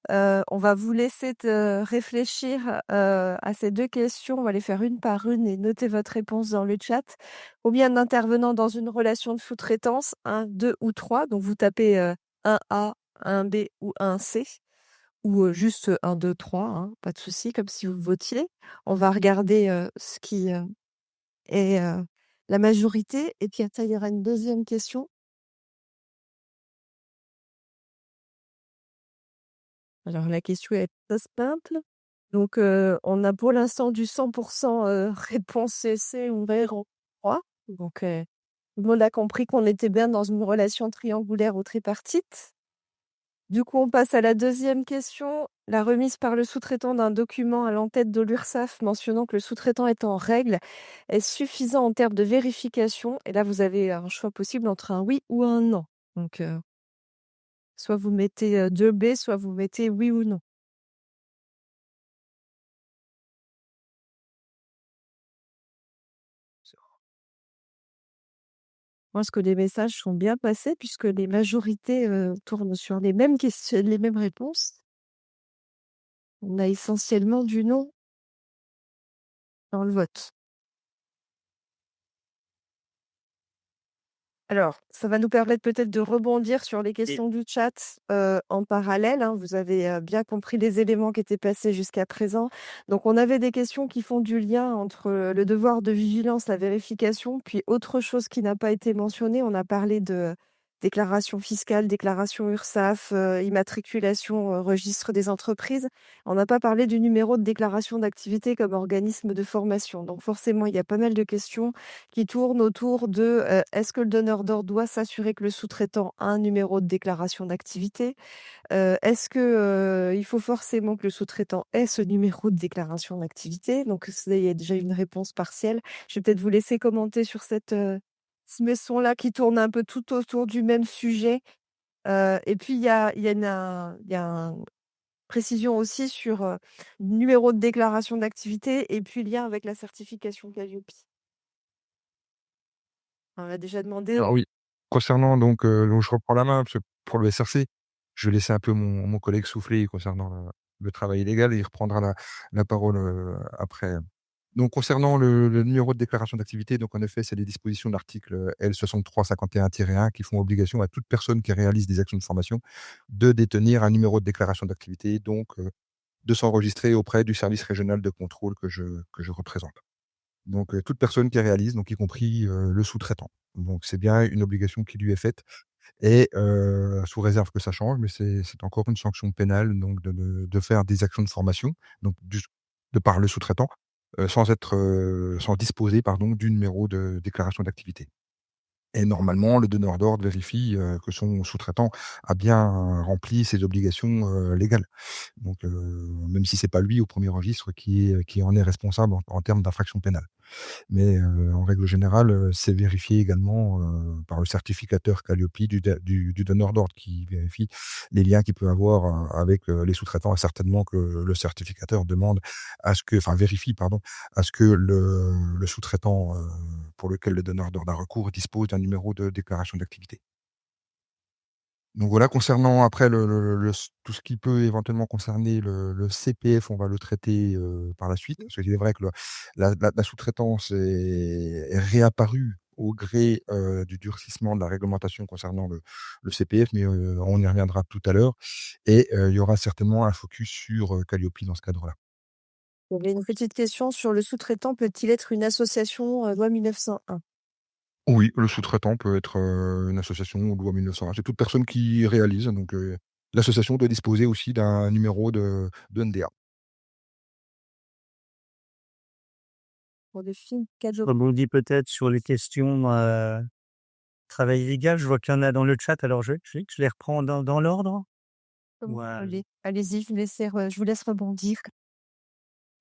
On va vous laisser réfléchir, à ces 2 questions. On va les faire une par une et noter votre réponse dans le chat. Combien d'intervenants dans une relation de sous-traitance? 1, 2 ou 3. Donc vous tapez, 1A, 1B ou 1C ou, juste, 1, 2, 3, hein, pas de souci, comme si vous votiez. On va regarder, ce qui, est, la majorité et puis après il y aura une deuxième question. Alors la question est très simple. Donc, on a pour l'instant du 100 réponse C, ouvert en 3. Donc, tout le monde a compris qu'on était bien dans une relation triangulaire ou tripartite. Du coup, on passe à la deuxième question. La remise par le sous-traitant d'un document à l'entête de l'URSSAF mentionnant que le sous-traitant est en règle est suffisant en termes de vérification. Et là, vous avez un choix possible entre un oui ou un non. Donc, soit vous mettez 2B, soit vous mettez oui ou non. Je pense que les messages sont bien passés puisque les majorités, tournent sur les mêmes les mêmes réponses. On a essentiellement du non dans le vote. Alors, ça va nous permettre peut-être de rebondir sur les questions du chat, en parallèle, hein. Vous avez, bien compris les éléments qui étaient passés jusqu'à présent. Donc on avait des questions qui font du lien entre, le devoir de vigilance, la vérification, puis autre chose qui n'a pas été mentionnée. On a parlé de déclaration fiscale, déclaration URSSAF, immatriculation, registre des entreprises. On n'a pas parlé du numéro de déclaration d'activité comme organisme de formation. Donc forcément, il y a pas mal de questions qui tourne autour de, est-ce que le donneur d'ordre doit s'assurer que le sous-traitant a un numéro de déclaration d'activité? Est-ce que, il faut forcément que le sous-traitant ait ce numéro de déclaration d'activité? Donc ça, il y a déjà une réponse partielle. Je vais peut-être vous laisser commenter sur cette, ce là qui tourne un peu tout autour du même sujet. Et puis il y a un précision aussi sur, numéro de déclaration d'activité et puis lien avec la certification Calliope. On l'a déjà demandé. Alors oui, concernant donc je reprends la main parce que pour le SRC, je vais laisser un peu mon collègue souffler concernant le travail illégal et il reprendra la parole, après. Donc concernant le numéro de déclaration d'activité, donc en effet, c'est les dispositions de l'article, L 6351-1 qui font obligation à toute personne qui réalise des actions de formation de détenir un numéro de déclaration d'activité, donc de s'enregistrer auprès du service régional de contrôle que je représente. Donc toute personne qui réalise, donc y compris, le sous-traitant. Donc c'est bien une obligation qui lui est faite et sous réserve que ça change, mais c'est encore une sanction pénale donc de faire des actions de formation, donc de par le sous-traitant, sans disposer pardon du numéro de déclaration d'activité. Et normalement, le donneur d'ordre vérifie, que son sous-traitant a bien rempli ses obligations, légales. Donc même si c'est pas lui au premier registre qui en est responsable en termes d'infraction pénale. Mais en règle générale, c'est vérifié également, par le certificateur Calliope du donneur d'ordre qui vérifie les liens qu'il peut avoir, avec, les sous-traitants et certainement que le certificateur demande à ce que enfin vérifie pardon, à ce que le sous-traitant, pour lequel le donneur d'ordre a recours dispose d'un numéro de déclaration d'activité. Donc voilà, concernant après tout ce qui peut éventuellement concerner le CPF, on va le traiter, par la suite. Parce qu'il est vrai que la sous-traitance est réapparue au gré, du durcissement de la réglementation concernant le CPF, mais, on y reviendra tout à l'heure et il y aura certainement un focus sur, Calliope dans ce cadre-là. Il y avait une petite question sur le sous-traitant peut-il être une association, loi 1901? Oui, le sous-traitant peut être, une association ou loi 1901. C'est toute personne qui réalise, donc, l'association doit disposer aussi d'un numéro de NDA. pour des filles, 4 Je jours. rebondis peut-être sur les questions travail illégal. Je vois qu'il y en a dans le chat, alors je les reprends dans l'ordre. Allez-y, je vous laisse rebondir.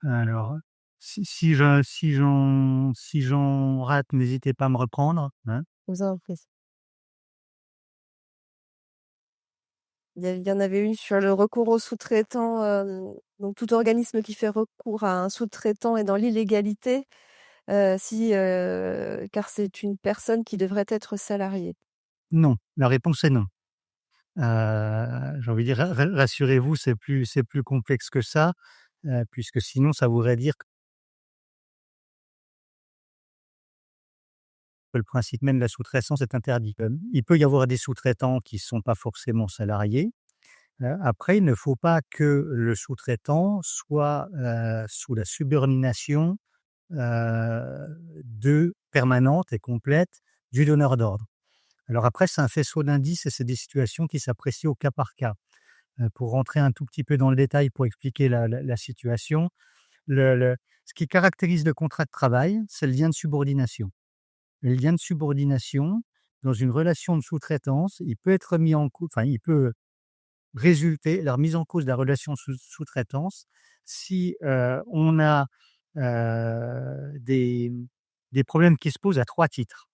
Alors, si j'en rate, n'hésitez pas à me reprendre, hein. Vous en prie. Il y en avait une sur le recours aux sous-traitants, donc tout organisme qui fait recours à un sous-traitant est dans l'illégalité, car c'est une personne qui devrait être salariée. Non, la réponse est non. J'ai envie de dire, rassurez-vous, c'est plus complexe que ça, puisque sinon ça voudrait dire que le principe même de la sous-traitance est interdit. Il peut y avoir des sous-traitants qui sont pas forcément salariés. Après, il ne faut pas que le sous-traitant soit, sous la subordination, permanente et complète du donneur d'ordre. Alors après, c'est un faisceau d'indices et c'est des situations qui s'apprécient au cas par cas. Pour rentrer un tout petit peu dans le détail pour expliquer la situation, ce qui caractérise le contrat de travail, c'est le lien de subordination. Le lien de subordination, dans une relation de sous-traitance, il peut être mis en cause, enfin, il peut résulter, la remise en cause de la relation sous-traitance, si on a des problèmes qui se posent à 3 titres.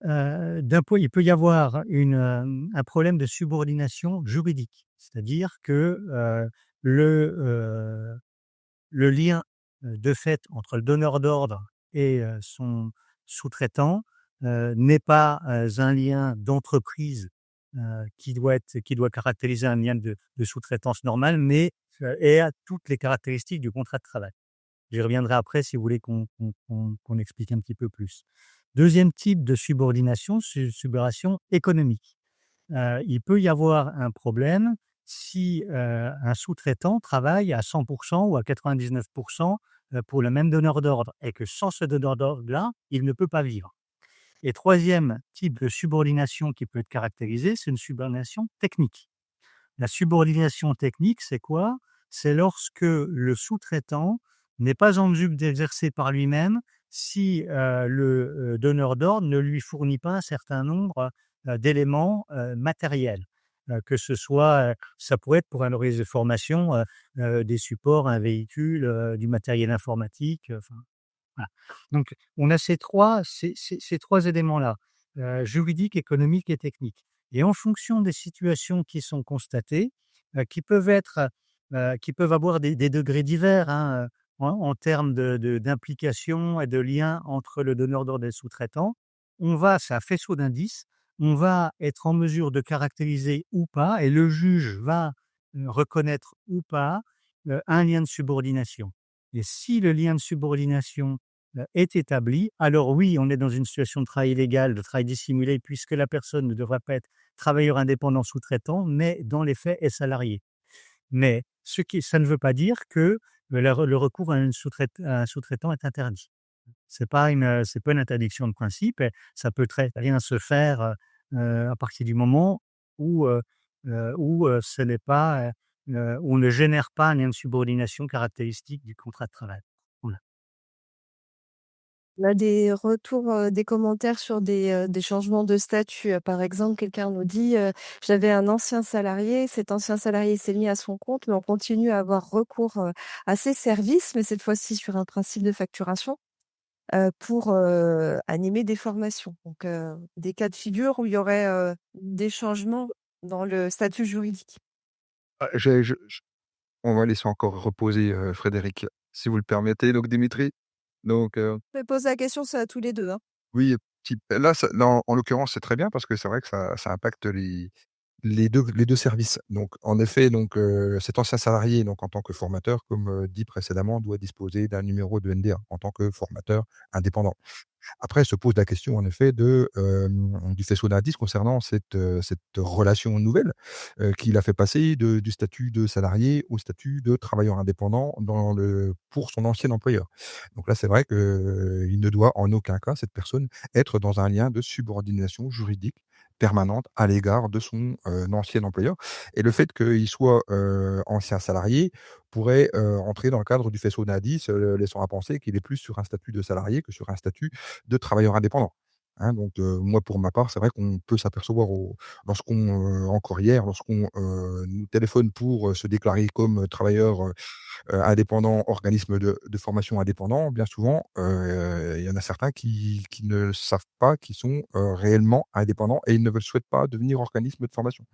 Il peut y avoir un problème de subordination juridique, c'est-à-dire que le lien de fait entre le donneur d'ordre et son sous-traitant n'est pas un lien d'entreprise qui doit caractériser un lien de sous-traitance normal, mais a toutes les caractéristiques du contrat de travail. J'y reviendrai après si vous voulez qu'on explique un petit peu plus. Deuxième type de subordination, subordination économique. Il peut y avoir un problème si un sous-traitant travaille à 100 ou à 99 pour le même donneur d'ordre et que sans ce donneur d'ordre-là, il ne peut pas vivre. Et troisième type de subordination qui peut être caractérisée, c'est une subordination technique. La subordination technique, c'est quoi? C'est lorsque le sous-traitant n'est pas en mesure d'exercer par lui-même si le donneur d'ordre ne lui fournit pas un certain nombre d'éléments matériels. Que ce soit, ça pourrait être pour un organisme de formation, des supports, un véhicule, du matériel informatique, enfin, voilà. Donc on a ces trois éléments-là, juridiques, économiques et techniques. Et en fonction des situations qui sont constatées, qui peuvent avoir des degrés divers, hein, en termes d'implication et de lien entre le donneur d'ordre et le sous-traitant, c'est un faisceau d'indices, on va être en mesure de caractériser ou pas, et le juge va reconnaître ou pas un lien de subordination. Et si le lien de subordination est établi, alors oui, on est dans une situation de travail illégal, de travail dissimulé, puisque la personne ne devrait pas être travailleur indépendant sous-traitant, mais dans les faits est salarié. Mais ça ne veut pas dire que le recours à un sous-traitant est interdit. C'est pas une interdiction de principe, et ça peut très bien se faire à partir du moment où ce n'est pas, on ne génère pas un lien de subordination caractéristique du contrat de travail. Voilà. On a des retours, des commentaires sur des changements de statut. Par exemple, quelqu'un nous dit, «J'avais un ancien salarié, cet ancien salarié s'est mis à son compte, mais on continue à avoir recours, à ses services, mais cette fois-ci sur un principe de facturation, pour, animer des formations». Donc, des cas de figure où il y aurait, des changements dans le statut juridique. On va laisser encore reposer, Frédéric, si vous le permettez, donc Dimitri. Donc, Je vais poser la question, c'est à tous les 2, hein. oui, là, en l'occurrence, c'est très bien parce que c'est vrai que ça impacte les deux services. Donc en effet, cet ancien salarié, donc en tant que formateur, comme, dit précédemment, doit disposer d'un numéro de NDA en tant que formateur indépendant. Après se pose la question en effet du faisceau d'indices concernant cette relation nouvelle, qui l'a fait passer du statut de salarié au statut de travailleur indépendant pour son ancien employeur. Donc là, c'est vrai qu'il ne doit en aucun cas, cette personne, être dans un lien de subordination juridique permanente à l'égard de son, ancien employeur, et le fait qu'il soit, ancien salarié pourrait, entrer dans le cadre du faisceau d'indices, laissant à penser qu'il est plus sur un statut de salarié que sur un statut de travailleur indépendant. Hein, donc moi, pour ma part, c'est vrai qu'on peut s'apercevoir encore hier, lorsqu'on, nous téléphone pour, se déclarer comme travailleur, indépendant, organisme de formation indépendant, bien souvent, il y en a certains qui ne savent pas qu'ils sont, réellement indépendants et ils ne souhaitent pas devenir organisme de formation.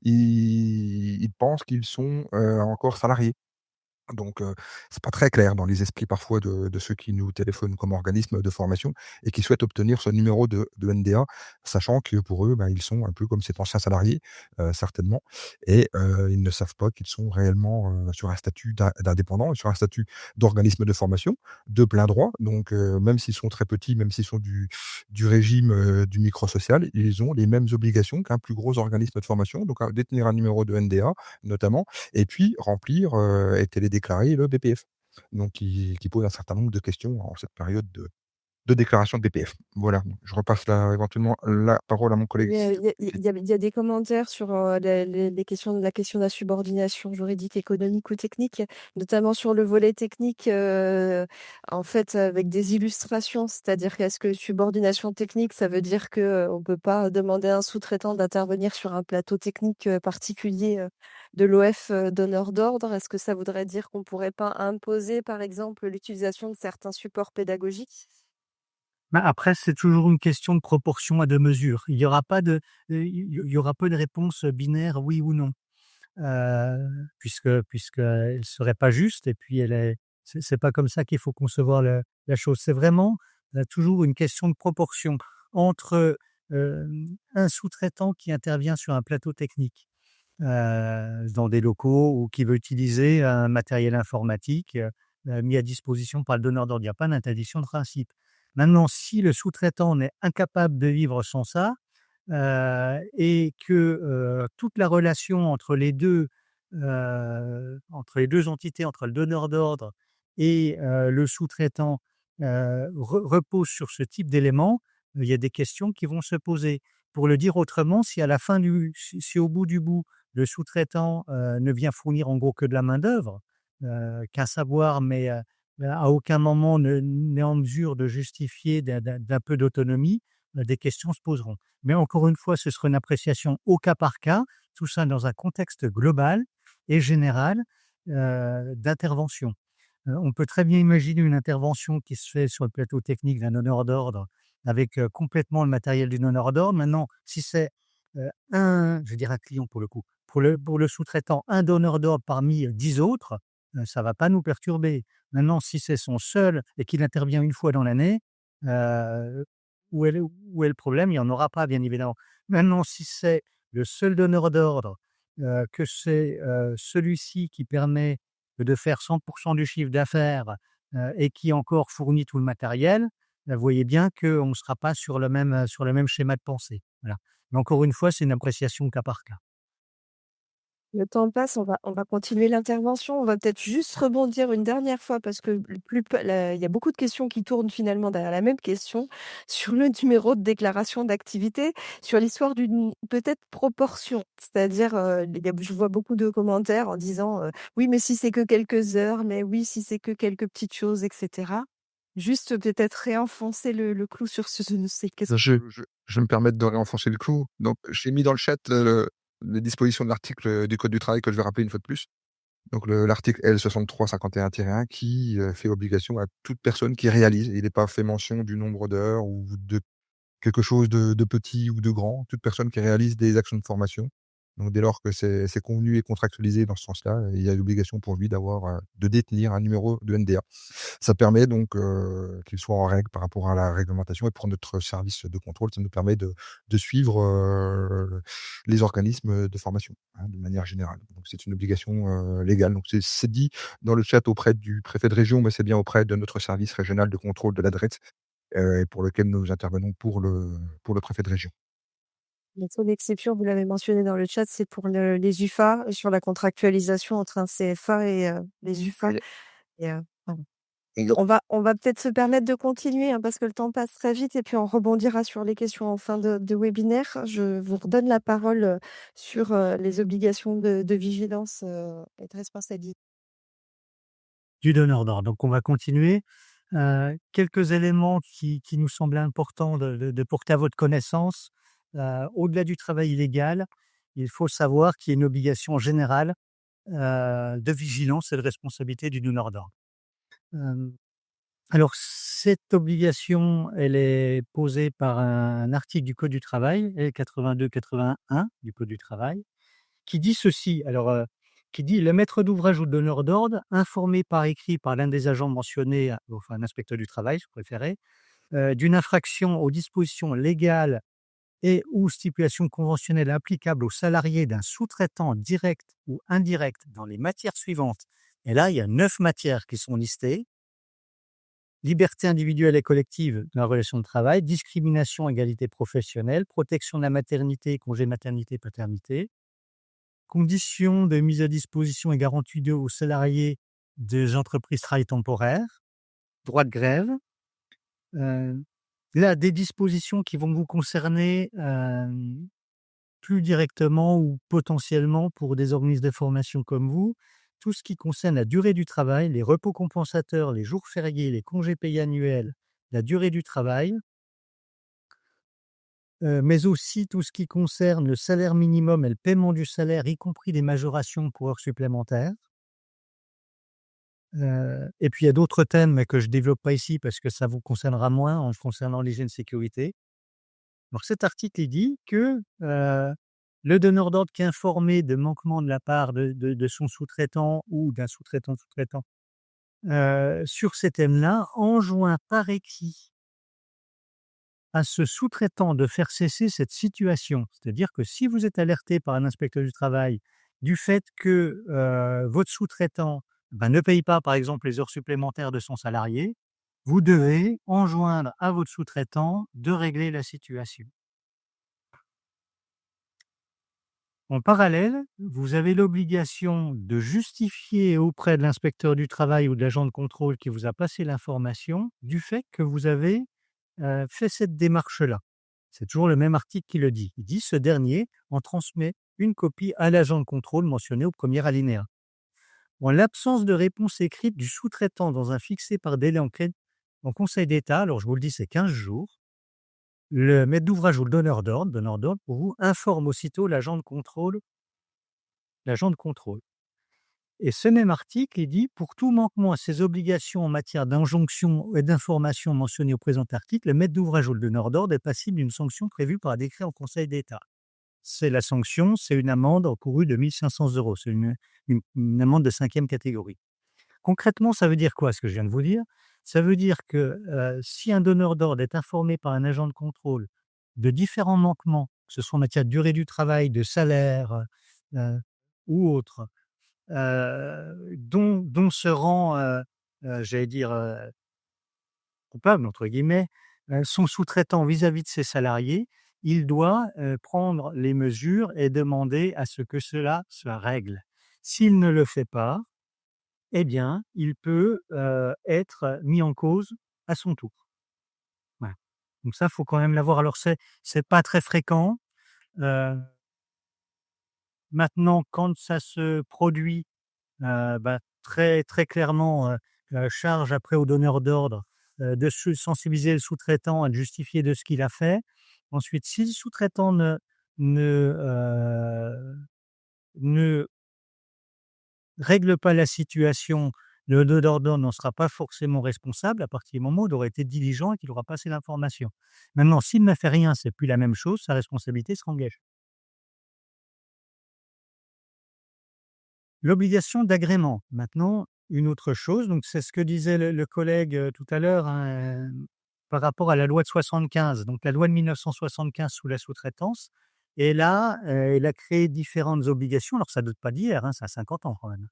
Ils pensent qu'ils sont, encore salariés. Donc, c'est pas très clair dans les esprits parfois de ceux qui nous téléphonent comme organisme de formation et qui souhaitent obtenir ce numéro de NDA, sachant que pour eux, bah, ils sont un peu comme cet ancien salarié, certainement et ils ne savent pas qu'ils sont réellement, sur un statut d'indépendant, sur un statut d'organisme de formation, de plein droit. Donc, même s'ils sont très petits, même s'ils sont du régime, du microsocial, ils ont les mêmes obligations qu'un plus gros organisme de formation, donc à détenir un numéro de NDA notamment et puis remplir, et télédéclarer le BPF. Donc qui pose un certain nombre de questions en cette période de déclaration de BPF. Voilà, je repasse là éventuellement la parole à mon collègue. Il y a des commentaires sur, les questions la question de la subordination juridique, économique ou technique, notamment sur le volet technique, en fait, avec des illustrations. C'est-à-dire qu'est-ce que subordination technique, ça veut dire que, on peut pas demander à un sous-traitant d'intervenir sur un plateau technique, particulier, de l'OF, donneur d'ordre. Est-ce que ça voudrait dire qu'on pourrait pas imposer, par exemple, l'utilisation de certains supports pédagogiques? Bah, après, c'est toujours une question de proportion à 2 mesures. Il y aura pas de, il y aura pas de réponse binaire oui ou non, puisqu'elle serait pas juste et puis c'est pas comme ça qu'il faut concevoir la chose. C'est vraiment, toujours une question de proportion entre, un sous-traitant qui intervient sur un plateau technique, dans des locaux ou qui veut utiliser un matériel informatique, mis à disposition par le donneur d'ordre. Il y a pas d'interdiction de principe. Maintenant, si le sous-traitant est incapable de vivre sans ça, et que, toute la relation entre les 2 entités, entre le donneur d'ordre et le sous-traitant, repose sur ce type d'éléments, il y a des questions qui vont se poser. Pour le dire autrement, si à la fin si au bout du bout, le sous-traitant, ne vient fournir en gros que de la main-d'œuvre, qu'un savoir, mais à aucun moment n'est en mesure de justifier d'un peu d'autonomie, des questions se poseront. Mais encore une fois, ce sera une appréciation au cas par cas, tout ça dans un contexte global et général, d'intervention. On peut très bien imaginer une intervention qui se fait sur le plateau technique d'un donneur d'ordre avec, complètement le matériel du donneur d'ordre. Maintenant, si c'est, je vais dire un client pour le coup, pour le sous-traitant, un donneur d'ordre parmi, 10 autres, ça va pas nous perturber. Maintenant, si c'est son seul et qu'il intervient une fois dans l'année, heu, où est le problème? Il y en aura pas, bien évidemment. Maintenant, si c'est le seul donneur d'ordre, que c'est, celui-ci qui permet de faire 100 du chiffre d'affaires, et qui encore fournit tout le matériel, vous voyez bien qu'on ne sera pas sur le même schéma de pensée. Voilà. Mais encore une fois, c'est une appréciation au cas par cas. Le temps passe, on va continuer l'intervention. On va peut-être juste rebondir une dernière fois parce que il y a beaucoup de questions qui tournent finalement derrière la même question sur le numéro de déclaration d'activité, sur l'histoire d'une peut-être proportion. C'est-à-dire, je vois beaucoup de commentaires en disant, oui, mais si c'est que quelques heures, mais oui, si c'est que quelques petites choses, etc. Juste peut-être réenfoncer le clou sur ces questions. Je vais me permettre de réenfoncer le clou. Donc j'ai mis dans le chat, les dispositions de l'article, du code du travail que je vais rappeler une fois de plus. Donc l'article L 6351-1 qui, fait obligation à toute personne qui réalise, il n'est pas fait mention du nombre d'heures ou de quelque chose de petit ou de grand, toute personne qui réalise des actions de formation. Donc dès lors que c'est convenu et contractualisé dans ce sens-là, il y a l'obligation pour lui de détenir un numéro de NDA. Ça permet donc, qu'il soit en règle par rapport à la réglementation et pour notre service de contrôle, ça nous permet de suivre, les organismes, de formation, hein, de manière générale. Donc c'est une obligation, légale. Donc c'est dit dans le chat auprès du préfet de région, mais c'est bien auprès de notre service régional de contrôle de la DRET, et pour lequel nous intervenons pour le préfet de région. La seule exception, vous l'avez mentionné dans le chat, c'est pour les UFA, sur la contractualisation entre un CFA et les UFA. Et, pardon. On va peut-être se permettre de continuer, hein, parce que le temps passe très vite et puis on rebondira sur les questions en fin de webinaire. Je vous redonne la parole sur les obligations de vigilance et de responsabilité. du donneur d'ordre. Donc on va continuer. Quelques éléments qui nous semblaient importants de porter à votre connaissance. Au-delà du travail illégal, il faut savoir qu'il y a une obligation générale de vigilance et de responsabilité du donneur d'ordre. Alors cette obligation, elle est posée par un article du Code du travail, L. 82-81 du Code du travail, qui dit ceci. Qui dit: «Le maître d'ouvrage ou le donneur d'ordre, informé par écrit par l'un des agents mentionnés», enfin un inspecteur du travail si vous préférez, «d'une infraction aux dispositions légales et ou stipulations conventionnelles applicables aux salariés d'un sous-traitant direct ou indirect dans les matières suivantes». Et là, il y a 9 matières qui sont listées: liberté individuelle et collective de la relation de travail, discrimination, égalité professionnelle, protection de la maternité, congé maternité, paternité, conditions de mise à disposition et garantie aux salariés des entreprises de travail temporaire, droit de grève. Là, des dispositions qui vont vous concerner plus directement ou potentiellement pour des organismes de formation comme vous. Tout ce qui concerne la durée du travail, les repos compensateurs, les jours fériés, les congés payés annuels, la durée du travail, mais aussi tout ce qui concerne le salaire minimum et le paiement du salaire, y compris des majorations pour heures supplémentaires. Et puis il y a d'autres thèmes, mais que je ne développe pas ici parce que ça vous concernera moins en concernant l'hygiène sécurité. Alors cet article, il dit que le donneur d'ordre qui est informé de manquements de la part de son sous-traitant ou d'un sous-traitant sur ces thèmes-là, enjoint par écrit à ce sous-traitant de faire cesser cette situation. C'est-à-dire que si vous êtes alerté par un inspecteur du travail du fait que votre sous-traitant ne paye pas, par exemple, les heures supplémentaires de son salarié, vous devez enjoindre à votre sous-traitant de régler la situation. En parallèle, vous avez l'obligation de justifier auprès de l'inspecteur du travail ou de l'agent de contrôle qui vous a passé l'information du fait que vous avez fait cette démarche-là. C'est toujours le même article qui le dit. Il dit: ce dernier en transmet une copie à l'agent de contrôle mentionné au premier alinéa. En l'absence de réponse écrite du sous-traitant dans un fixé par délai en Conseil d'État, alors je vous le dis, c'est 15 jours, le maître d'ouvrage ou le donneur d'ordre pour vous, informe aussitôt l'agent de contrôle. Et ce même article, il dit: pour tout manquement à ses obligations en matière d'injonction et d'information mentionnées au présent article, le maître d'ouvrage ou le donneur d'ordre est passible d'une sanction prévue par un décret en Conseil d'État. La sanction, c'est une amende encourue de 1 500 €. C'est une amende de 5e catégorie. Concrètement, ça veut dire quoi, ce que je viens de vous dire? Ça veut dire que si un donneur d'ordre est informé par un agent de contrôle de différents manquements, que ce soit en matière de durée du travail, de salaire ou autre, dont se rend, j'allais dire, coupable, entre guillemets, son sous-traitant vis-à-vis de ses salariés, il doit prendre les mesures et demander à ce que cela se règle. S'il ne le fait pas, eh bien, il peut être mis en cause à son tour. Voilà. Donc ça, il faut quand même l'avoir. Alors c'est pas très fréquent. Maintenant, quand ça se produit, très, très clairement, charge après au donneur d'ordre de sensibiliser le sous-traitant, à de justifier de ce qu'il a fait. Ensuite, si le sous-traitant ne règle pas la situation, le donneur d'ordre n'en sera pas forcément responsable à partir du moment où il aura été diligent et qu'il aura passé l'information. Maintenant, s'il ne fait rien, c'est plus la même chose, sa responsabilité sera engagée. L'obligation d'agrément. Maintenant, une autre chose, donc c'est ce que disait le collègue tout à l'heure, hein, par rapport à la loi de 75. Donc la loi de 1975 sous la sous-traitance. Et là, elle a créé différentes obligations. Alors ça ne date pas d'hier, hein, ça a 50 ans quand même.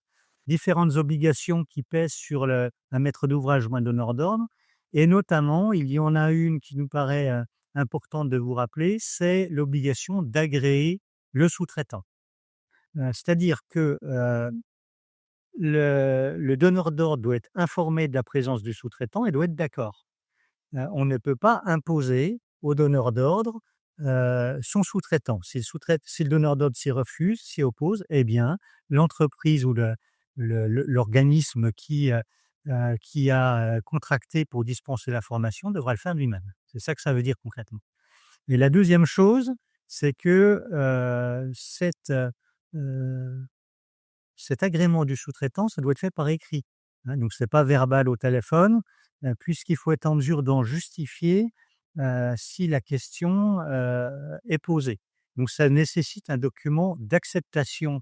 Différentes obligations qui pèsent sur un maître d'ouvrage ou un donneur d'ordre. Et notamment, il y en a une qui nous paraît importante de vous rappeler, c'est l'obligation d'agréer le sous-traitant. C'est-à-dire que le donneur d'ordre doit être informé de la présence du sous-traitant et doit être d'accord. On ne peut pas imposer au donneur d'ordre son sous-traitant. Si le donneur d'ordre s'y refuse, s'y oppose, eh bien, l'entreprise ou l'organisme qui qui a contracté pour dispenser la formation devra le faire lui-même. C'est ça que ça veut dire concrètement. Et la deuxième chose, c'est que cet agrément du sous-traitant, ça doit être fait par écrit, hein, donc c'est pas verbal au téléphone, puisqu'il faut être en mesure d'en justifier, si la question, est posée. Donc ça nécessite un document d'acceptation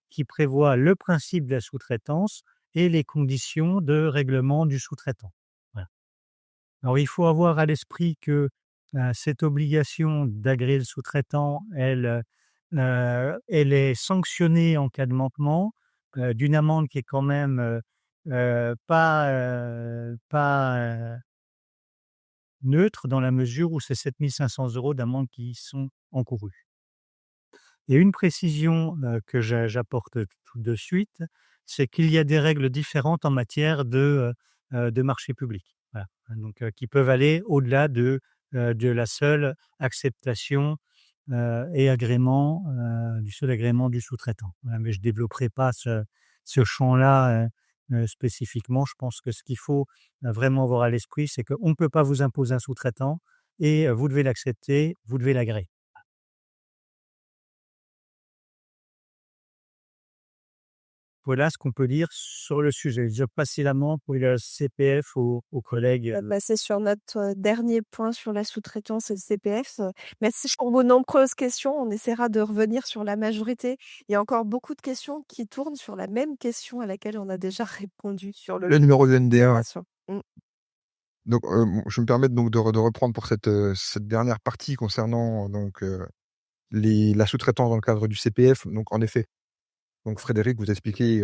qui prévoit le principe de la sous-traitance et les conditions de règlement du sous-traitant. Voilà. Alors il faut avoir à l'esprit que, cette obligation d'agréer le sous-traitant, elle est sanctionnée en cas de manquement, d'une amende qui est quand même, pas neutre dans la mesure où c'est 7 500 € d'amende qui sont encourus. Et une précision, que j'apporte tout de suite, c'est qu'il y a des règles différentes en matière de marché public. Voilà, hein, donc qui peuvent aller au-delà de la seule acceptation, et agrément, du seul agrément du sous-traitant. Voilà, mais je développerai pas ce champ-là, spécifiquement. Je pense que ce qu'il faut, vraiment avoir à l'esprit, c'est qu'on ne peut pas vous imposer un sous-traitant et vous devez l'accepter, vous devez l'agréer. Voilà ce qu'on peut dire sur le sujet. Je passe la main pour le CPF aux collègues. C'est sur notre, dernier point sur la sous-traitance et le CPF. Merci pour vos nombreuses questions. On essaiera de revenir sur la majorité. Il y a encore beaucoup de questions qui tournent sur la même question à laquelle on a déjà répondu sur le Le numéro de NDA, ouais. Mmh. Donc, je me permets donc de reprendre pour cette dernière partie concernant donc, la sous-traitance dans le cadre du CPF. Donc en effet, donc Frédéric vous expliquait,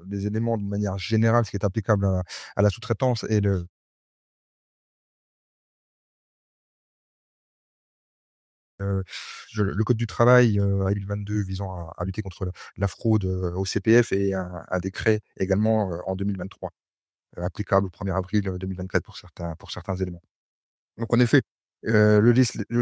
les éléments de manière générale, ce qui est applicable à la sous-traitance et le code du travail, article 22 visant à lutter contre la fraude, au CPF et un décret également, en 2023, applicable au 1er avril, 2024 pour certains éléments. Donc en effet, le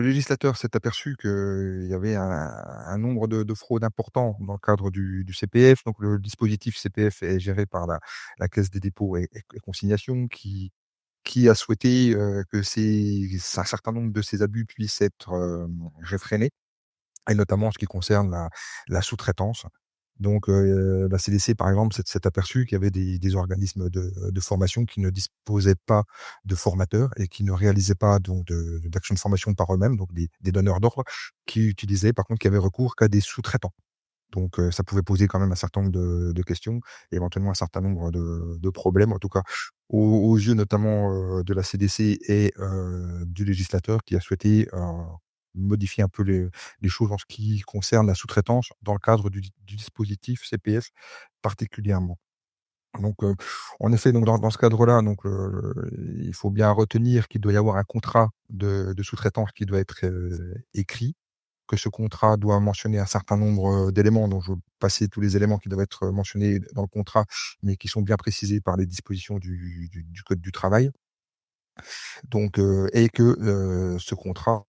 législateur s'est aperçu qu'il y avait un nombre de fraudes important dans le cadre du CPF. Donc le dispositif CPF est géré par la Caisse des dépôts et consignations qui a souhaité, que un certain nombre de ces abus puissent être, réfrénés, et notamment en ce qui concerne la sous-traitance. Donc, la CDC, par exemple, s'est aperçue qu'il y avait des organismes de formation qui ne disposaient pas de formateurs et qui ne réalisaient pas donc d'actions de formation par eux-mêmes, donc des donneurs d'ordre, qui utilisaient par contre, qui avaient recours qu'à des sous-traitants. Donc, ça pouvait poser quand même un certain nombre de questions, éventuellement un certain nombre de problèmes, en tout cas aux yeux notamment, de la CDC et du législateur qui a souhaité, modifier un peu les choses en ce qui concerne la sous-traitance dans le cadre du dispositif CPF particulièrement. Donc, en effet, donc dans ce cadre-là, donc, il faut bien retenir qu'il doit y avoir un contrat de sous-traitance qui doit être, écrit, que ce contrat doit mentionner un certain nombre, d'éléments, dont je vais passer tous les éléments qui doivent être mentionnés dans le contrat, mais qui sont bien précisés par les dispositions du code du travail. Donc, et que, ce contrat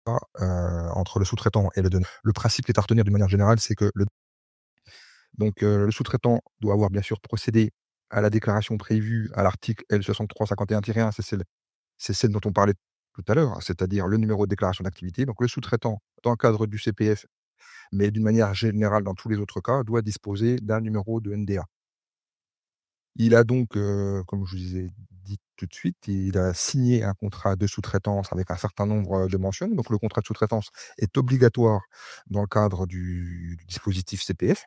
entre le sous-traitant et le donneur. Le principe qui est à retenir d'une manière générale, c'est que le sous-traitant doit avoir bien sûr procédé à la déclaration prévue à l'article L6351-1, c'est celle dont on parlait tout à l'heure, c'est-à-dire le numéro de déclaration d'activité. Donc le sous-traitant, dans le cadre du CPF, mais d'une manière générale dans tous les autres cas, doit disposer d'un numéro de NDA. Il a donc, comme je vous ai dit tout de suite, il a signé un contrat de sous-traitance avec un certain nombre, de mentions. Donc le contrat de sous-traitance est obligatoire dans le cadre du dispositif CPF.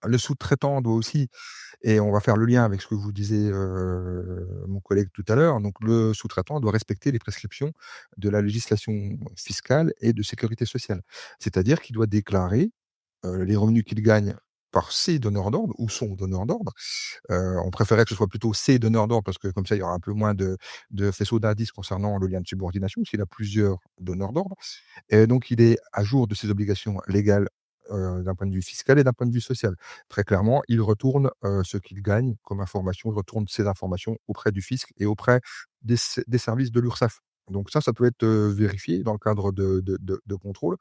Le sous-traitant doit aussi, et on va faire le lien avec ce que vous disiez, mon collègue tout à l'heure, donc le sous-traitant doit respecter les prescriptions de la législation fiscale et de sécurité sociale. C'est-à-dire qu'il doit déclarer, les revenus qu'il gagne par ses donneurs d'ordre ou son donneur d'ordre. On préférait que ce soit plutôt ses donneurs d'ordre parce que comme ça, il y aura un peu moins de faisceaux d'indices concernant le lien de subordination s'il a plusieurs donneurs d'ordre. Et donc il est à jour de ses obligations légales, d'un point de vue fiscal et d'un point de vue social. Très clairement, il retourne, ce qu'il gagne comme information, il retourne ces informations auprès du fisc et auprès des services de l'URSSAF. Donc ça peut être, vérifié dans le cadre de contrôles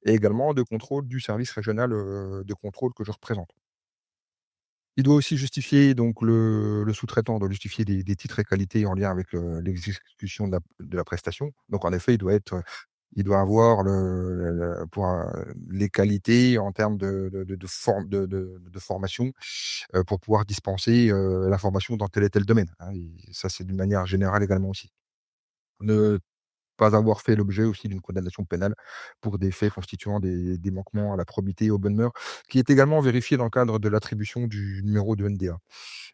et également de contrôle du service régional, de contrôle que je représente. Il doit aussi justifier donc le sous-traitant doit justifier des titres et qualités en lien avec l'exécution de la prestation. Donc en effet, il doit avoir les qualités en termes de formation, pour pouvoir dispenser, la formation dans tel et tel domaine, hein, et ça, c'est d'une manière générale également aussi. Ne pas avoir fait l'objet aussi d'une condamnation pénale pour des faits constituant des manquements à la probité et aux bonnes mœurs, qui est également vérifié dans le cadre de l'attribution du numéro de NDA.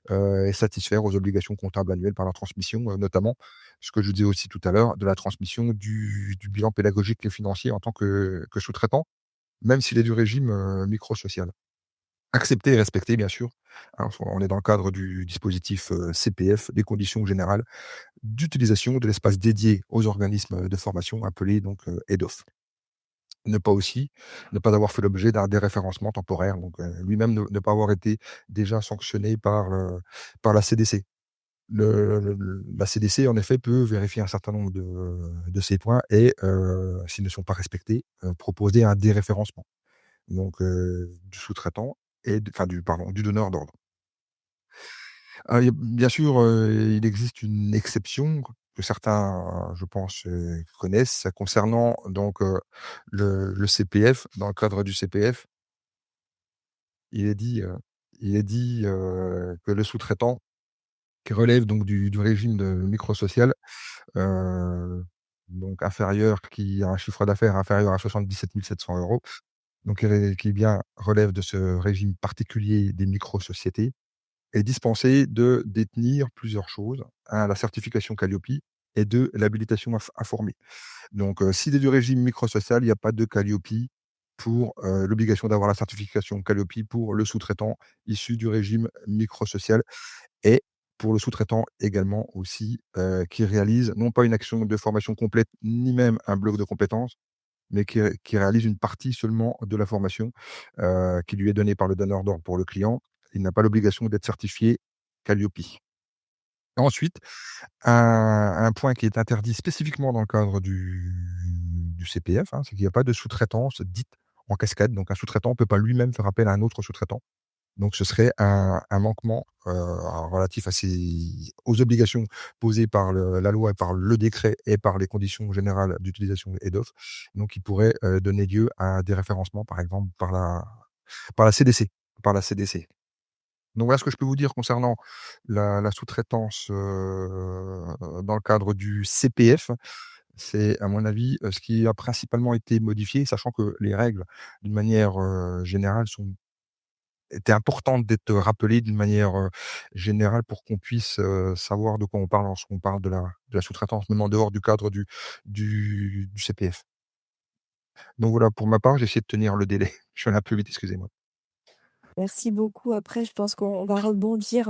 Et satisfaire aux obligations comptables annuelles par la transmission, notamment, ce que je disais aussi tout à l'heure, de la transmission du bilan pédagogique et financier en tant que sous-traitant, même s'il est du régime, microsocial. Accepter et respecter bien sûr, hein, on est dans le cadre du dispositif, CPF, les conditions générales d'utilisation de l'espace dédié aux organismes de formation appelés donc, EDOF. Ne pas avoir fait l'objet d'un déréférencement temporaire, donc, lui-même ne pas avoir été déjà sanctionné par la CDC. La CDC, en effet, peut vérifier un certain nombre de ces points et s'ils ne sont pas respectés, proposer un déréférencement. Donc du sous-traitant et d enfin du pardon, du donneur d'ordre. Il y a bien sûr, il existe une exception que certains, je pense, connaissent concernant donc le CPF. Dans le cadre du CPF, il est dit, heu, que le sous-traitant qui relève donc du régime de microsocial, heu, donc inférieur qui a un chiffre d'affaires inférieur à 77 700 €, donc qui bien relève de ce régime particulier des microsociétés, est dispensé de détenir plusieurs choses. 1, la certification Qualiopi et 2, l'habilitation informée. Donc, s'il est du régime microsocial, il n'y a pas de Qualiopi pour, l'obligation d'avoir la certification Qualiopi pour le sous-traitant issu du régime microsocial et pour le sous-traitant également aussi, qui réalise non pas une action de formation complète, ni même un bloc de compétences, mais qui réalise une partie seulement de la formation, qui lui est donnée par le donneur d'ordre pour le client. Il n'a pas l'obligation d'être certifié Qualiopi. Ensuite, un point qui est interdit spécifiquement dans le cadre du CPF, hein, c'est qu'il n'y a pas de sous-traitance dite en cascade. Donc un sous-traitant ne peut pas lui-même faire appel à un autre sous-traitant. Donc ce serait un manquement, relatif aux obligations posées par la loi et par le décret et par les conditions générales d'utilisation EDOF. Donc qui pourrait, donner lieu à un déréférencement, par exemple, par la CDC par la CDC. Donc voilà ce que je peux vous dire concernant la sous-traitance, dans le cadre du CPF. C'est à mon avis, ce qui a principalement été modifié, sachant que les règles, d'une manière, générale, étaient importantes d'être rappelées d'une manière, générale pour qu'on puisse, savoir de quoi on parle lorsqu'on parle de la sous-traitance, même en dehors du cadre du CPF. Donc voilà, pour ma part, j'ai essayé de tenir le délai. Je suis allé un peu vite, excusez-moi. Merci beaucoup. Après, je pense qu'on va rebondir,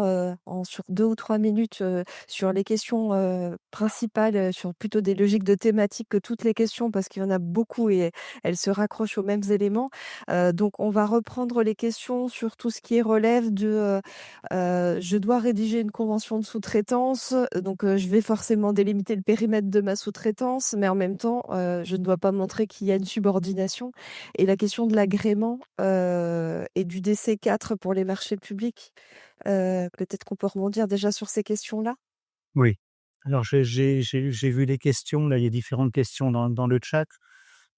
sur 2 ou 3 minutes, sur les questions, principales, sur plutôt des logiques de thématiques que toutes les questions parce qu'il y en a beaucoup et elles se raccrochent aux mêmes éléments. Donc on va reprendre les questions sur tout ce qui relève de, je dois rédiger une convention de sous-traitance, donc je vais forcément délimiter le périmètre de ma sous-traitance, mais en même temps, je ne dois pas montrer qu'il y a une subordination et la question de l'agrément, et du DC4 pour les marchés publics, peut-être qu'on peut rebondir déjà sur ces questions-là? Oui. Alors j'ai vu les questions, là, il y a différentes questions dans le chat.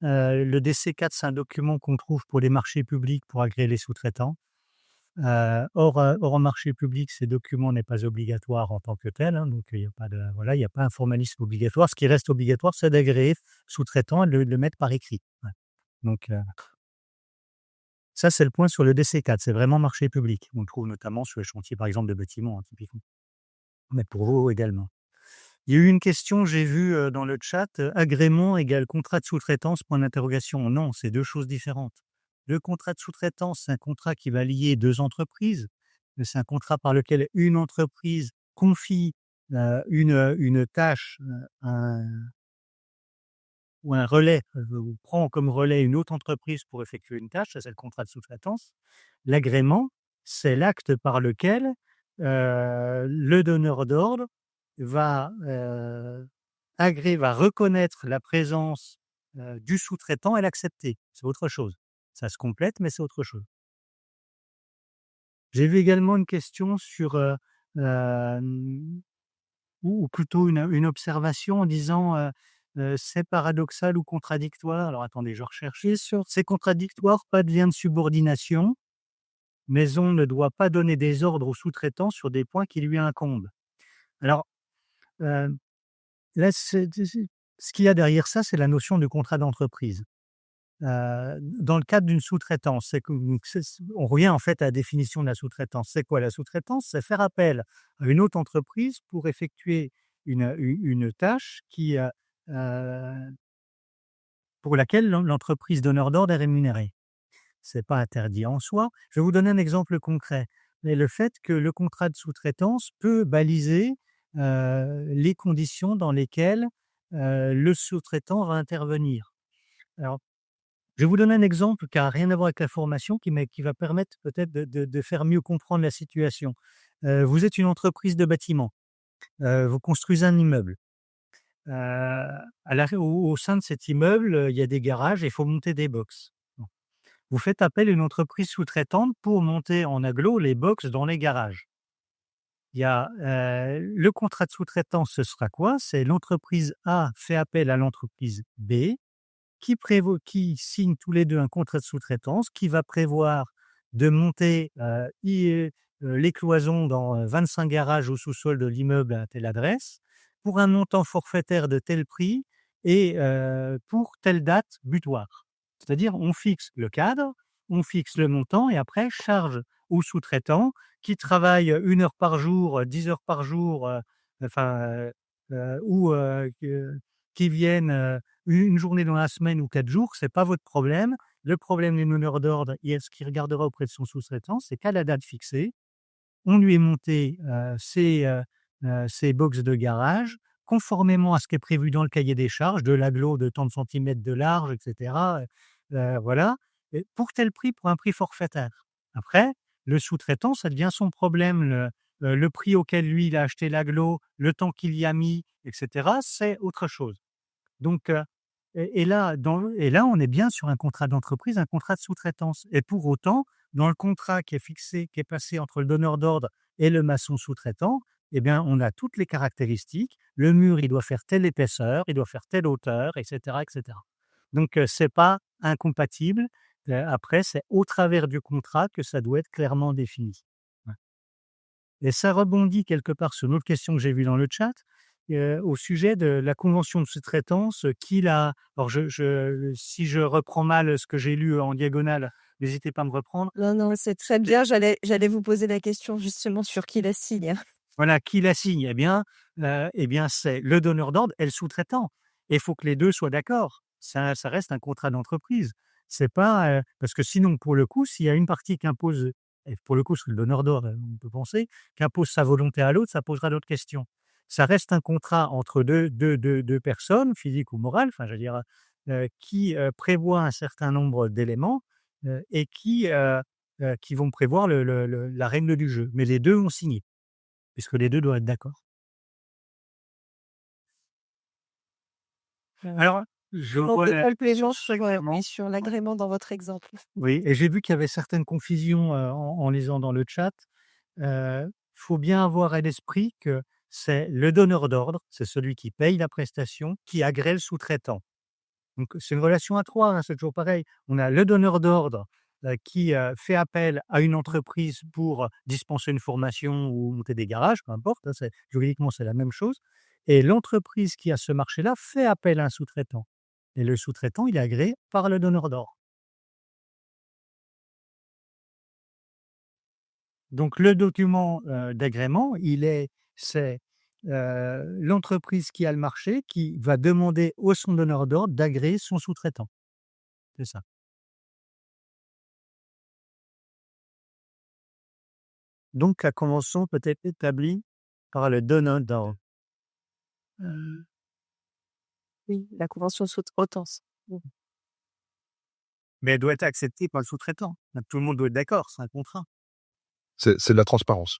Le DC4, c'est un document qu'on trouve pour les marchés publics pour agréer les sous-traitants. Or en marché public, ces documents n'est pas obligatoire en tant que tel, hein, donc il y a pas de voilà, il y a pas un formalisme obligatoire. Ce qui reste obligatoire, c'est d'agréer sous-traitant et de le mettre par écrit. Ouais. Donc ça, c'est le point sur le DC4, c'est vraiment marché public. On le trouve notamment sur les chantiers, par exemple, de bâtiments, hein, typiquement, mais pour vous également. Il y a eu une question, j'ai vu, dans le chat, agrément égale contrat de sous-traitance, point d'interrogation. Non, c'est 2 choses différentes. Le contrat de sous-traitance, c'est un contrat qui va lier 2 entreprises. C'est un contrat par lequel une entreprise confie, une tâche, un ou un relais, ou prend comme relais une autre entreprise pour effectuer une tâche, ça c'est le contrat de sous-traitance. L'agrément, c'est l'acte par lequel, le donneur d'ordre va, va reconnaître la présence du sous-traitant et l'accepter. C'est autre chose. Ça se complète, mais c'est autre chose. J'ai vu également une question sur, ou plutôt une observation en disant, «C'est paradoxal ou contradictoire». Alors attendez, je recherche. C'est contradictoire, pas de lien de subordination, mais on ne doit pas donner des ordres au sous-traitant sur des points qui lui incombent. Alors, là, ce qu'il y a derrière ça, c'est la notion de contrat d'entreprise. Dans le cadre d'une sous-traitance, on revient en fait à la définition de la sous-traitance. C'est quoi la sous-traitance? C'est faire appel à une autre entreprise pour effectuer une tâche pour laquelle l'entreprise donneur d'ordre est rémunérée. C'est pas interdit en soi. Je vais vous donner un exemple concret. Mais le fait que le contrat de sous-traitance peut baliser les conditions dans lesquelles le sous-traitant va intervenir. Alors, je vais vous donner un exemple qui n'a rien à voir avec la formation, qui va permettre peut-être de faire mieux comprendre la situation. Vous êtes une entreprise de bâtiment, vous construisez un immeuble. Au sein de cet immeuble, il y a des garages et il faut monter des box. Bon. Vous faites appel à une entreprise sous-traitante pour monter en agglo les box dans les garages. Il y a le contrat de sous-traitance, ce sera quoi? C'est l'entreprise A fait appel à l'entreprise B qui signent tous les 2 un contrat de sous-traitance qui va prévoir de monter, les cloisons dans 25 garages au sous-sol de l'immeuble à telle adresse, pour un montant forfaitaire de tel prix et pour telle date butoir. C'est-à-dire, on fixe le cadre, on fixe le montant et après charge au sous-traitant qui travaille 1 heure par jour, 10 heures par jour, ou qui viennent une journée dans la semaine ou 4 jours, c'est pas votre problème. Le problème du donneur d'ordre, ce qu'il regardera auprès de son sous-traitant, c'est qu'à la date fixée, on lui est monté ses box de garage conformément à ce qui est prévu dans le cahier des charges, de l'agglo de tant de centimètres de large, et cetera, voilà, et pour tel prix, pour un prix forfaitaire. Après, le sous-traitant, ça devient son problème. Le prix auquel lui, il a acheté l'agglo, le temps qu'il y a mis, et cetera, c'est autre chose. Donc, et là, on est bien sur un contrat d'entreprise, un contrat de sous-traitance. Et pour autant, dans le contrat qui est fixé, qui est passé entre le donneur d'ordre et le maçon sous-traitant, eh bien, on a toutes les caractéristiques. Le mur, il doit faire telle épaisseur, il doit faire telle hauteur, et cetera, et cetera. Donc, c'est pas incompatible. Après, c'est au travers du contrat que ça doit être clairement défini. Ouais. Et ça rebondit quelque part sur une autre question que j'ai vue dans le chat, au sujet de la convention de sous-traitance, alors si je reprends mal ce que j'ai lu en diagonale, n'hésitez pas à me reprendre. Non, non, c'est très bien. J'allais vous poser la question justement sur qui la signe. Voilà, qui la signe? Eh bien, c'est le donneur d'ordre et le sous-traitant. Et il faut que les 2 soient d'accord. Ça reste un contrat d'entreprise. C'est pas, parce que sinon, pour le coup, s'il y a une partie qui impose, et pour le coup, c'est le donneur d'ordre, on peut penser, qui impose sa volonté à l'autre, ça posera d'autres questions. Ça reste un contrat entre deux personnes, physiques ou morales, enfin, je veux dire, qui, prévoit un certain nombre d'éléments, et qui vont prévoir la règle du jeu. Mais les 2 ont signé. Puisque les 2 doivent être d'accord. Alors, je On vois peut la pas le plaisant sur comment? sur l'agrément dans votre exemple. Oui, et j'ai vu qu'il y avait certaines confusions, en lisant dans le chat. Faut bien avoir à l'esprit que c'est le donneur d'ordre, c'est celui qui paye la prestation, qui agrée le sous-traitant. Donc c'est une relation à 3, hein, c'est toujours pareil. On a le donneur d'ordre, qui, fait appel à une entreprise pour dispenser une formation ou monter des garages, peu importe, hein, juridiquement, c'est la même chose, et l'entreprise qui a ce marché-là fait appel à un sous-traitant et le sous-traitant, il est agréé par le donneur d'ordre. Donc le document, d'agrément, c'est, l'entreprise qui a le marché qui va demander au son donneur d'ordre d'agréer son sous-traitant. C'est ça. Donc la convention peut être établie par le donneur d'ordre. Oui, la convention sous-traitance. Mmh. Mais elle doit être acceptée par le sous-traitant. Tout le monde doit être d'accord, c'est un contrat. C'est de la transparence.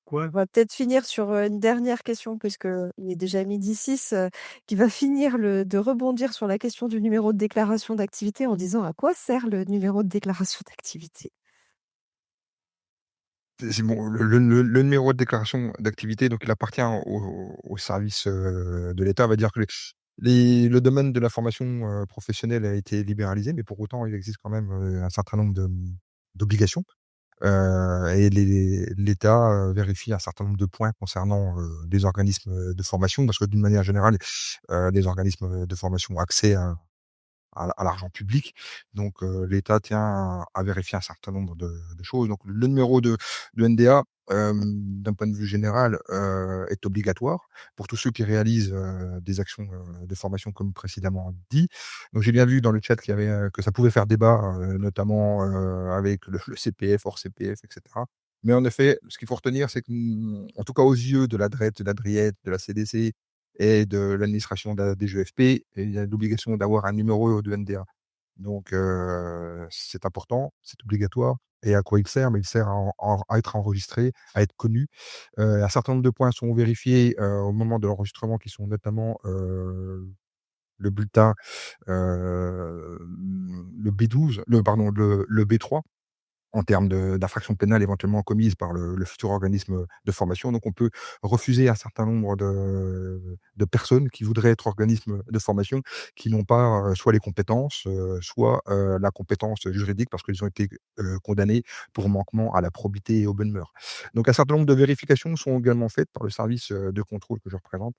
quoi. On va peut-être finir sur, une dernière question puisqu'il est déjà 12h06, qui va finir de rebondir sur la question du numéro de déclaration d'activité en disant: «À quoi sert le numéro de déclaration d'activité?» C'est bon, le numéro de déclaration d'activité, donc il appartient au service, de l'État. On va dire que le domaine de la formation, professionnelle a été libéralisé, mais pour autant, il existe quand même, un certain nombre d'obligations. Et l'État, vérifie un certain nombre de points concernant, des organismes, de formation parce que d'une manière générale, les organismes, de formation ont accès à l'argent public. Donc, l'État tient à vérifier un certain nombre de choses. Donc le numéro de NDA, d'un point de vue général, est obligatoire pour tous ceux qui réalisent, des actions, de formation comme précédemment dit. Donc j'ai bien vu dans le chat qu'il y avait, que ça pouvait faire débat, notamment, avec le CPF, hors CPF et cetera. Mais en effet, ce qu'il faut retenir, c'est que, en tout cas aux yeux de la DRET, de la DRIET, de la CDC et de l'administration de la DGFP, et il y a l'obligation d'avoir un numéro de NDA. Donc c'est important, c'est obligatoire. Et à quoi il sert? Mais il sert à être enregistré, à être connu. Un certain nombre de points sont vérifiés, au moment de l'enregistrement qui sont notamment, le bulletin, le B12, le B3 en termes d'infractions pénales éventuellement commises par le futur organisme de formation. Donc on peut refuser un certain nombre de personnes qui voudraient être organismes de formation, qui n'ont pas, soit les compétences, soit, la compétence juridique parce qu'ils ont été, condamnés pour manquement à la probité et aux bonnes mœurs. Donc un certain nombre de vérifications sont également faites par le service, de contrôle que je représente,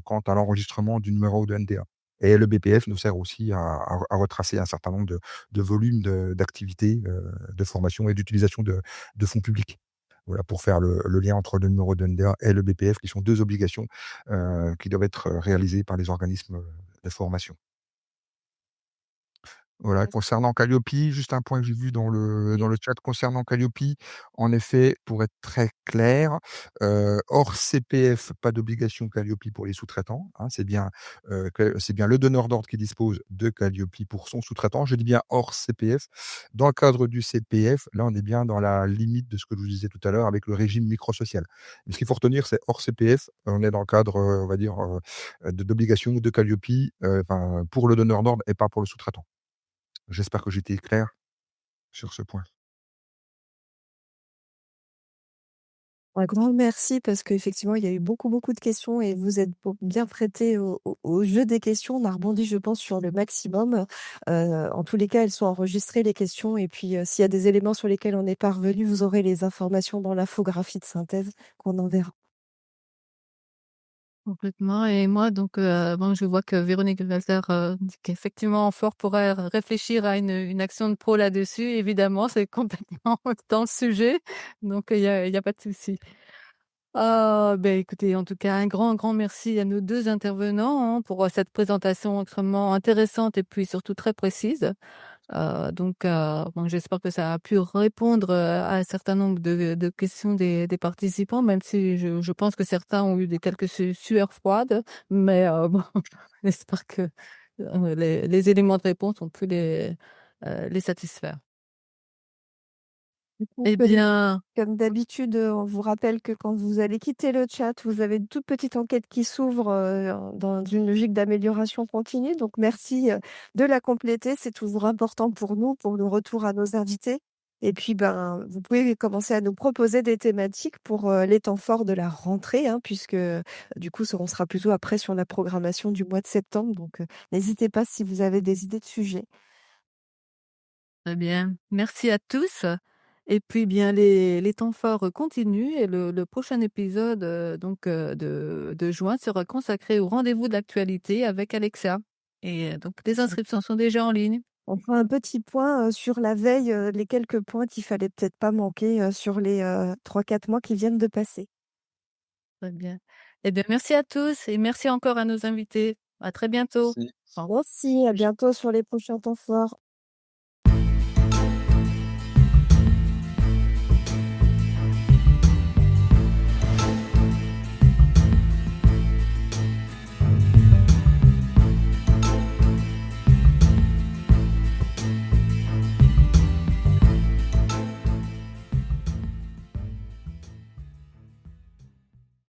quant à l'enregistrement du numéro de NDA. Et le BPF nous sert aussi à retracer un certain nombre de volumes d'activités, de formation et d'utilisation de fonds publics. Voilà, pour faire le lien entre le numéro de NDA et le BPF, qui sont 2 obligations, qui doivent être réalisées par les organismes, de formation. Voilà, concernant Calliope, juste un point que j'ai vu dans le chat concernant Calliope, en effet, pour être très clair, hors CPF, pas d'obligation Calliope pour les sous-traitants, hein. C'est bien le donneur d'ordre qui dispose de Calliope pour son sous-traitant. Je dis bien hors CPF. Dans le cadre du CPF, là, on est bien dans la limite de ce que je vous disais tout à l'heure avec le régime microsocial. Mais ce qu'il faut retenir, c'est hors CPF, on est dans le cadre, on va dire, d'obligation de Calliope, enfin, pour le donneur d'ordre et pas pour le sous-traitant. J'espère que j'ai été clair sur ce point. Un grand merci parce qu'effectivement, il y a eu beaucoup, beaucoup de questions et vous êtes bien prêtés au jeu des questions. On a rebondi, je pense, sur le maximum. En tous les cas, elles sont enregistrées, les questions. Et puis, s'il y a des éléments sur lesquels on n'est pas revenu, vous aurez les informations dans l'infographie de synthèse qu'on enverra. Complètement. Et moi donc bon, je vois que Véronique Walter, dit qu'effectivement Fort pourrait réfléchir à une action de pro là-dessus. Évidemment, c'est complètement dans le sujet, donc il y a pas de souci. Beh, écoutez, en tout cas, un grand, grand merci à nos 2 intervenants, hein, pour, cette présentation extrêmement intéressante et puis surtout très précise. Bon, j'espère que ça a pu répondre, à un certain nombre de questions des participants, même si je pense que certains ont eu quelques sueurs froides. Mais, bon, j'espère que, les éléments de réponse ont pu les satisfaire. Du coup, Eh bien, comme d'habitude, on vous rappelle que quand vous allez quitter le chat, vous avez une toute petite enquête qui s'ouvre, dans une logique d'amélioration continue. Donc merci, de la compléter. C'est toujours important pour nous, pour le retour à nos invités. Et puis, ben, vous pouvez commencer à nous proposer des thématiques pour, les temps forts de la rentrée, hein, puisque, du coup, on sera plutôt après sur la programmation du mois de septembre. Donc, n'hésitez pas si vous avez des idées de sujets. très bien. Merci à tous et puis bien les temps forts continuent et le prochain épisode, de juin sera consacré au rendez-vous de l'actualité avec Alexa et donc les inscriptions sont déjà en ligne. On fera un petit point, sur la veille, les quelques points qu'il fallait peut-être pas manquer, sur les, 3-4 mois qui viennent de passer. Très bien. Eh bien, merci à tous et merci encore à nos invités. À très bientôt. Merci. Au Merci, à bientôt sur les prochains temps forts.